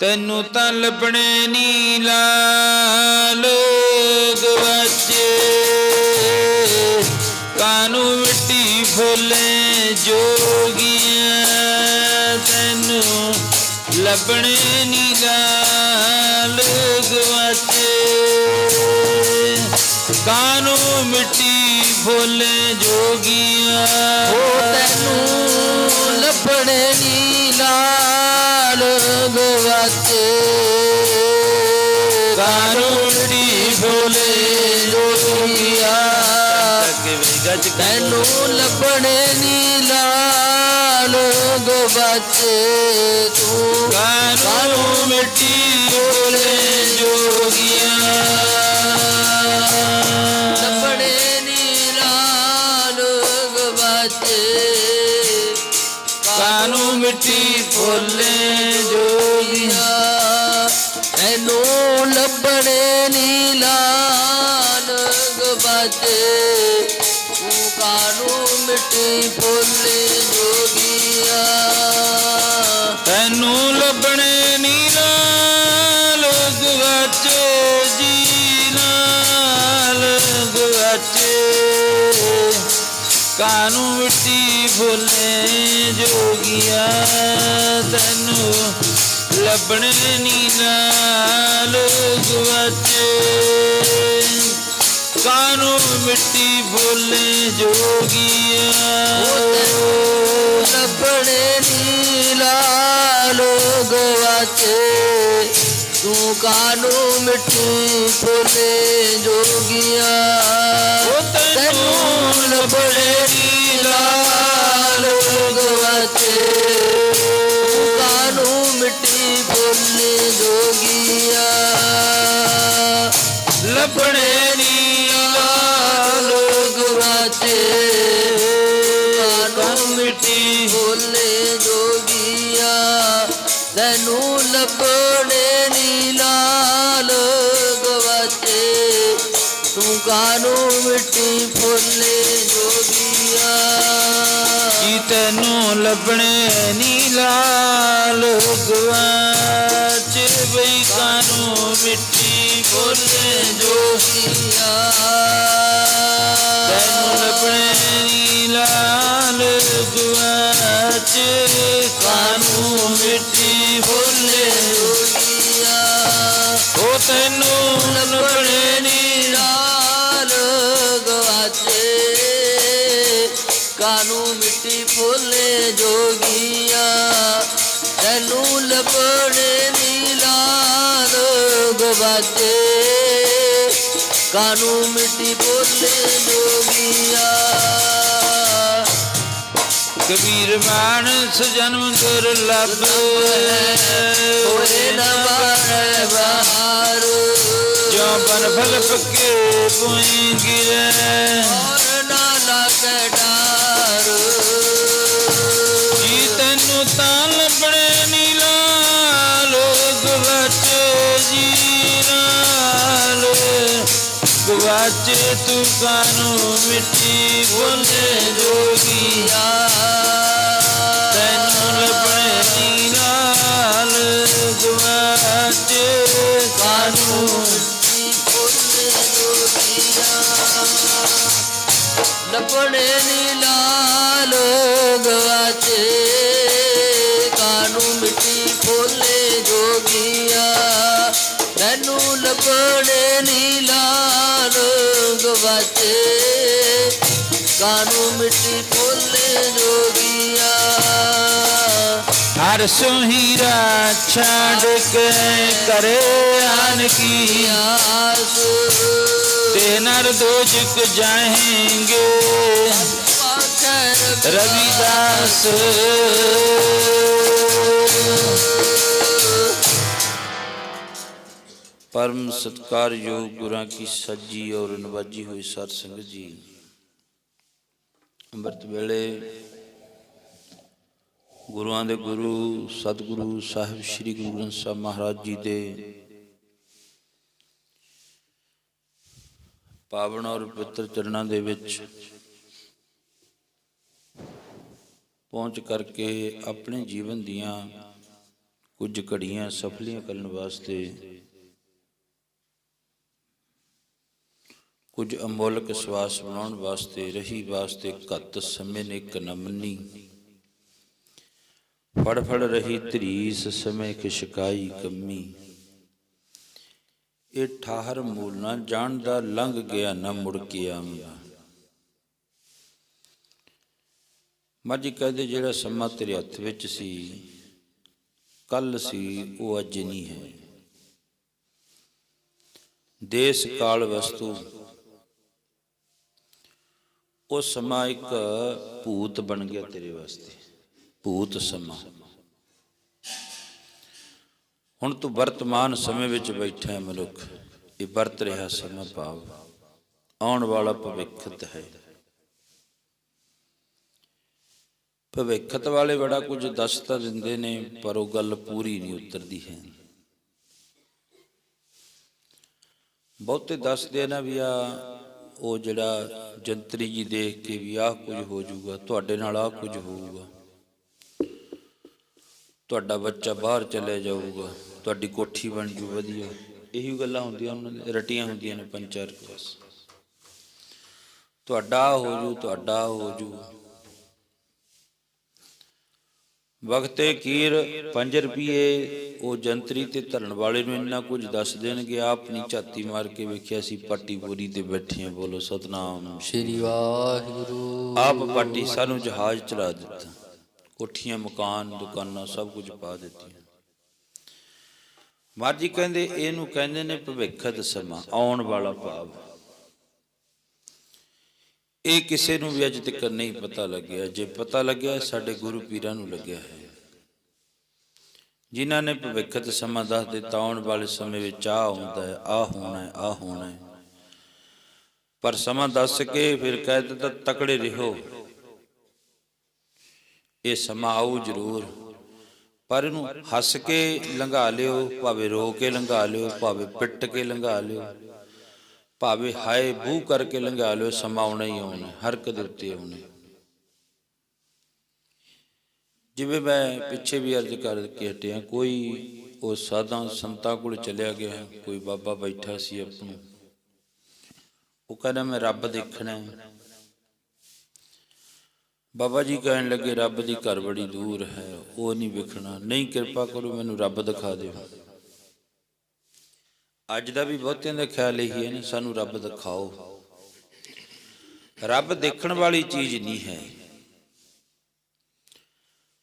ਤੈਨੂੰ ਤਾਂ ਲੱਭਣੇ ਨੀ ਲਾਲ ਗਵਾਚੇ, ਕਾਨੂੰ ਮਿੱਟੀ ਫੁੱਲੇ ਜੋਗੀਆਂ, ਤੈਨੂੰ ਲੱਭਣੇ ਨੀ ਲਾਲ ਗਵਾਚੇ, ਕਾਨੂੰ ਮਿੱਟੀ ਫੁੱਲੇ ਜੋਗੀਆਂ, ਤੈਨੂੰ ਲੱਭਣੇ ਨੀ ਲਾਲ ਗਵਾਚੇ, ਕਾਨੂੰ ਮਿੱਟੀ ਫੁੱਲੇ ਜੋਗੀਆਂ, ਤੈਨੂੰ ਲੱਭਣੇ ਨੀ ਲਾਲ ਗਵਾਚੇ, ਤੂੰ ਕਾਨੂੰ ਮਿੱਟੀ ਫੁੱਲੇ ਜੋਗੀਆਂ, ਲੱਭਣੇ ਨੀ ਲਾਲ ਗਵਾਚੇ, ਕਾਨੂੰ ਮਿੱਟੀ ਫੁੱਲੇ ਜੋਗੀਆਂ, ਤੈਨੂੰ ਲੱਭਣੇ ਨੀ ਲਾਲ ਗਵਾਚੇ, ਤੂੰ ਕਾਨੂੰ ਮਿੱਟੀ ਫੁੱਲੇ ਜੋਗੀਆਂ, ਤੈਨੂੰ ਲੱਭਣੇ ਨੀ ਲਾਲ ਗਵਾਚੇ ਜੀ, ਲਾਲ ਗਵਾਚੇ, ਕਾਨੂੰ ਮਿੱਟੀ ਫੁੱਲੇ ਜੋਗੀਆਂ, ਤੈਨੂੰ ਲੱਭਣੇ ਨੀ ਲਾਲ ਗਵਾਚੇ, ਕਾਨੂੰ ਮਿੱਟੀ ਫੁੱਲੇ ਜੋਗੀਆਂ, ਲੱਭਣੇ ਨੀ ਲਾਲ ਗਵਾਚੇ, ਤੂੰ ਕਾਨੂੰ ਮਿੱਟੀ ਫੁੱਲੇ ਜੋਗੀਆਂ, ਤੈਨੂੰ ਲੱਭਣੇ ਨੀ ਲਾਲ ਗਵਾਚੇ, ਤੂੰ ਕਾਨੂੰ ਮਿੱਟੀ ਫੁੱਲੇ ਜੋਗੀਆਂ, ਲੱਭਣੇ ਨੀ ਲਾਲ ਗਵਾਚੇ, ਕਾਨੂੰ ਮਿੱਟੀ ਫੁੱਲੇ ਜੋਗੀਆਂ, ਤੈਨੂੰ ਲੱਭਣੇ ਨੀ ਲਾਲ ਗਵਾਚੇ, ਤੂੰ ਕਾਨੂੰ ਮਿੱਟੀ ਫੁੱਲੇ ਜੋਗੀਆਂ, ਕੀ ਤੈਨੂੰ ਲੱਭਣੇ ਨੀ ਲਾਲ ਗਵਾਚੇ, ਬਈ ਕਾਨੂੰ ਮਿੱਟੀ ਫੁੱਲੇ ਜੋਗੀਆਂ, ਤੈਨੂੰ ਲੱਭਣੇ ਨੀ ਲਾਲ ਗਵਾਚੇ, ਕਾਨੂੰ ਮਿੱਟੀ ਫੁੱਲੇ ਜੋਗੀਆਂ, ਉਹ ਤੈਨੂੰ ਲੱਭਣੇ ਨੀ ਲਾਲ ਗਵਾਚੇ, ਕਾਨੂੰ ਮਿੱਟੀ ਫੁੱਲੇ ਜੋਗੀਆਂ, ਤੈਨੂੰ ਲੱਭਣੇ ਨੀ ਲਾਲ ਗਵਾਚੇ, ਕਾਨੂੰ ਮਿੱਟੀ ਫੁੱਲੇ ਜੋਗੀਆਂ, ਕਬੀਰ ਮਾਨਸ ਜਨਮ ਦੁਰਲਭ, ਹੋਏ ਨਾ ਬਾਰੇ ਬਾਹਰ, ਜੋ ਬਨ ਫਲ ਪੱਕੇ ਪੁਈ ਗਿਰੇ, ਔਰ ਨਾ ਲਾਗੇ ਡਾਰ, ਜੀ ਤੈਨੂੰ ਤਾਂ ਲੱਭਣੇ ਨੀ ਲਾਲ ਗਵਾਚੇ ਜੀ, ਲਾਲ ਗਵਾਚੇ, ਤੂੰ ਕਾਨੂੰ ਮਿੱਟੀ ਫੁੱਲੇ ਜੋਗੀਆਂ, ਤੈਨੂੰ ਲੱਭਣੇ ਨੀ ਲਾਲ ਗਵਾਚੇ, ਕਾਨੂੰ ਮਿੱਟੀ ਫੁੱਲੇ ਜੋਗੀਆਂ, ਲੱਭਣੇ ਨੀ ਲਾਲ ਗਵਾਚੇ, ਕਾਨੂੰ ਮਿੱਟੀ ਫੁੱਲੇ ਜੋਗੀਆਂ, ਤੈਨੂੰ ਲੱਭਣੇ ਨੀ ਲਾਲ ਗਵਾਚੇ, ਕਾਨੂੰ ਮਿੱਟੀ ਫੁੱਲੇ ਜੋਗੀਆਂ, ਹਰ ਸੁਹੀਰਾ ਛੱਡ ਕੇ ਕਰੇ ਆਨ ਕੀ ਆਸ, ਤੇ ਨਰ ਦੋਜਕ ਜਾਏਂਗੇ रविदास। परम सत्कार योग गुरां की सजी और नवाजी हुई सत संगत जी, ਅੰਮ੍ਰਿਤ ਵੇਲੇ ਗੁਰੂਆਂ ਦੇ ਗੁਰੂ ਸਤਿਗੁਰੂ ਸਾਹਿਬ ਸ੍ਰੀ ਗੁਰੂ ਗ੍ਰੰਥ ਸਾਹਿਬ ਮਹਾਰਾਜ ਜੀ ਦੇ ਪਾਵਨ ਔਰ ਪਵਿੱਤਰ ਚਰਨਾਂ ਦੇ ਵਿੱਚ ਪਹੁੰਚ ਕਰਕੇ ਆਪਣੇ ਜੀਵਨ ਦੀਆਂ ਕੁਝ ਘੜੀਆਂ ਸਫਲੀਆਂ ਕਰਨ ਵਾਸਤੇ, ਕੁਝ ਅਮੋਲਕ ਸਵਾਸ ਬਣਾਉਣ ਵਾਸਤੇ, ਰਹੀ ਵਾਸਤੇ ਘੱਤ ਸਮੇਂ ਨੇ ਇੱਕ ਨਾ ਮੰਨੀ। ਫੜ ਫੜ ਰਹੀ ਧਰੀਸ ਸਮੇਂ ਕਿ ਸ਼ਿਕਾਈ ਕੰਮੀ। ਇਹ ਠਾਹਰ ਮੂਲ ਨਾ ਜਾਣਦਾ, ਲੰਘ ਗਿਆ ਨਾ ਮੁੜ ਕੇ ਆਉਂਦਾ। ਮਾਝੀ ਕਹਿੰਦੇ ਜਿਹੜਾ ਸਮਾਂ ਤੇਰੇ ਹੱਥ ਵਿੱਚ ਸੀ, ਕੱਲ ਸੀ, ਉਹ ਅੱਜ ਨਹੀਂ ਹੈ। ਦੇਸ ਕਾਲ ਵਸਤੂ, ਉਹ ਸਮਾਂ ਇੱਕ ਭੂਤ ਬਣ ਗਿਆ ਤੇਰੇ ਵਾਸਤੇ, ਭੂਤ ਸਮਾਂ। ਹੁਣ ਤੂੰ ਵਰਤਮਾਨ ਸਮੇਂ ਵਿੱਚ ਬੈਠਾ ਹੈ ਮਨੁੱਖ। ਇਹ ਵਰਤ ਰਿਹਾ ਸਮਾਂ ਭਾਵ ਆਉਣ ਵਾਲਾ ਭਵਿੱਖਤ ਹੈ। ਭਵਿੱਖਤ ਵਾਲੇ ਬੜਾ ਕੁਝ ਦੱਸ ਤਾਂ ਦਿੰਦੇ ਨੇ, ਪਰ ਉਹ ਗੱਲ ਪੂਰੀ ਨਹੀਂ ਉਤਰਦੀ ਹੈ। ਬਹੁਤੇ ਦੱਸਦੇ ਨਾ ਵੀ ਆ ਉਹ ਜਿਹੜਾ ਜੰਤਰੀ ਜੀ ਦੇਖ ਕੇ ਵੀ ਆਹ ਕੁਝ ਹੋ ਜਾਊਗਾ, ਤੁਹਾਡੇ ਨਾਲ ਆਹ ਕੁਝ ਹੋਊਗਾ, ਤੁਹਾਡਾ ਬੱਚਾ ਬਾਹਰ ਚਲੇ ਜਾਊਗਾ, ਤੁਹਾਡੀ ਕੋਠੀ ਬਣ ਜੂ ਵਧੀਆ। ਇਹੀ ਗੱਲਾਂ ਹੁੰਦੀਆਂ, ਉਹਨਾਂ ਦੀਆਂ ਰਟੀਆਂ ਹੁੰਦੀਆਂ ਨੇ ਪੰਜ ਚਾਰ ਬਸ। ਤੁਹਾਡਾ ਹੋ ਜੂ, ਤੁਹਾਡਾ ਹੋ ਜੂ। ਵਕਤੇ ਕੀਰ 5 ਰੁਪਏ ਉਹ ਜੰਤਰੀ ਤੇ ਧਰਨ ਵਾਲੇ ਨੂੰ ਇੰਨਾ ਕੁਝ ਦੱਸ ਦੇਣਗੇ, ਆਪ ਨਹੀਂ ਝਾਤੀ ਮਾਰ ਕੇ ਵੇਖਿਆ ਸੀ ਪਾਟੀ ਪੂਰੀ ਤੇ ਬੈਠੇ। ਬੋਲੋ ਸਤਨਾਮ ਸ੍ਰੀ ਵਾਹਿਗੁਰੂ। ਆਪ ਪਾਟੀ ਸਾਨੂੰ ਜਹਾਜ਼ ਚਲਾ ਦਿੱਤਾ, ਕੋਠੀਆਂ ਮਕਾਨ ਦੁਕਾਨਾਂ ਸਭ ਕੁਝ ਪਾ ਦਿੱਤੀਆਂ। ਮਾਝੀ ਕਹਿੰਦੇ ਇਹਨੂੰ ਕਹਿੰਦੇ ਨੇ ਭਵਿੱਖਤ ਸਮਾਂ, ਆਉਣ ਵਾਲਾ ਭਾਵ। ਇਹ ਕਿਸੇ ਨੂੰ ਵੀ ਅੱਜ ਤੱਕ ਨਹੀਂ ਪਤਾ ਲੱਗਿਆ। ਜੇ ਪਤਾ ਲੱਗਿਆ ਸਾਡੇ ਗੁਰੂ ਪੀਰਾਂ ਨੂੰ ਲੱਗਿਆ ਹੈ, ਜਿਨ੍ਹਾਂ ਨੇ ਭਵਿੱਖਤ ਸਮਾਂ ਦੱਸ ਦਿੱਤਾ। ਆਉਣ ਵਾਲੇ ਸਮੇਂ ਵਿੱਚ ਆਹ ਹੁੰਦਾ ਹੈ, ਆਹ ਹੋਣਾ ਹੈ, ਆਹ ਹੋਣਾ ਹੈ। ਪਰ ਸਮਾਂ ਦੱਸ ਕੇ ਫਿਰ ਕਹਿ ਦਿੱਤਾ ਤਕੜੇ ਰਹੋ, ਇਹ ਸਮਾਂ ਆਊ ਜ਼ਰੂਰ, ਪਰ ਇਹਨੂੰ ਹੱਸ ਕੇ ਲੰਘਾ ਲਿਓ, ਭਾਵੇਂ ਰੋ ਕੇ ਲੰਘਾ ਲਿਓ, ਭਾਵੇਂ ਪਿੱਟ ਕੇ ਲੰਘਾ ਲਿਓ, ਭਾਵੇਂ ਹਾਏ ਬੂ ਕਰਕੇ ਲੰਘਾ ਲਿਓ। ਸਮਾਂ ਆਉਣਾ ਹੀ ਆਉਣਾ, ਹਰ ਇੱਕ ਦੇ ਉੱਤੇ ਆਉਣਾ। ਜਿਵੇਂ ਮੈਂ ਪਿੱਛੇ ਵੀ ਅਰਜ਼ ਕਰਕੇ ਹਟਿਆ, ਕੋਈ ਉਹ ਸਾਧਾਂ ਸੰਤਾਂ ਕੋਲ ਚਲਿਆ ਗਿਆ, ਕੋਈ ਬਾਬਾ ਬੈਠਾ ਸੀ ਆਪ ਨੂੰ, ਉਹ ਕਹਿੰਦਾ ਮੈਂ ਰੱਬ ਦੇਖਣਾ ਹੈ। ਬਾਬਾ ਜੀ ਕਹਿਣ ਲੱਗੇ ਰੱਬ ਦੀ ਘਰ ਬੜੀ ਦੂਰ ਹੈ, ਉਹ ਨਹੀਂ ਵੇਖਣਾ। ਨਹੀਂ, ਕਿਰਪਾ ਕਰੋ ਮੈਨੂੰ ਰੱਬ ਦਿਖਾ ਦਿਓ। ਅੱਜ ਦਾ ਵੀ ਬਹੁਤਿਆਂ ਦਾ ਖਿਆਲ ਇਹੀ ਹੈ ਨਾ, ਸਾਨੂੰ ਰੱਬ ਦਿਖਾਓ। ਰੱਬ ਦੇਖਣ ਵਾਲੀ ਚੀਜ਼ ਨਹੀਂ ਹੈ।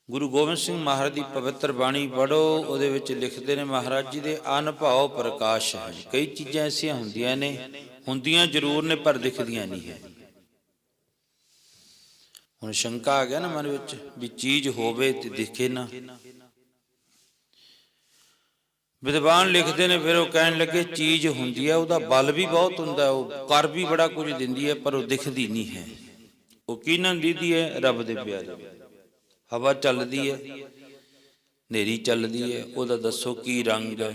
ਗੁਰੂ ਗੋਬਿੰਦ ਸਿੰਘ ਮਹਾਰਾਜ ਦੀ ਪਵਿੱਤਰ ਬਾਣੀ ਪੜ੍ਹੋ, ਉਹਦੇ ਵਿੱਚ ਲਿਖਦੇ ਨੇ ਮਹਾਰਾਜ ਜੀ ਦੇ ਅਨਭਉ ਪ੍ਰਕਾਸ਼ ਹੈ। ਕਈ ਚੀਜ਼ਾਂ ਐਸੀਆਂ ਹੁੰਦੀਆਂ ਨੇ, ਹੁੰਦੀਆਂ ਜ਼ਰੂਰ ਨੇ ਪਰ ਦਿਖਦੀਆਂ ਨਹੀਂ ਹੈ। ਹੁਣ ਸ਼ੰਕਾ ਆ ਗਿਆ ਨਾ ਮਨ ਵਿੱਚ ਵੀ ਚੀਜ਼ ਹੋਵੇ ਤੇ ਦਿਖੇ ਨਾ। ਵਿਦਵਾਨ ਲਿਖਦੇ ਨੇ ਫਿਰ ਉਹ ਕਹਿਣ ਲੱਗੇ ਚੀਜ਼ ਹੁੰਦੀ ਹੈ, ਉਹਦਾ ਬਲ ਵੀ ਬਹੁਤ ਹੁੰਦਾ, ਉਹ ਕਰ ਵੀ ਬੜਾ ਕੁਝ ਦਿੰਦੀ ਹੈ, ਪਰ ਉਹ ਦਿਖਦੀ ਨਹੀਂ ਹੈ। ਉਹ ਕਿਹਨਾਂ ਦਿੰਦੀ ਹੈ? ਰੱਬ ਦੇ ਪਿਆਰੇ। ਹਵਾ ਚੱਲਦੀ ਹੈ, ਹਨੇਰੀ ਚੱਲਦੀ ਹੈ, ਉਹਦਾ ਦੱਸੋ ਕੀ ਰੰਗ ਹੈ,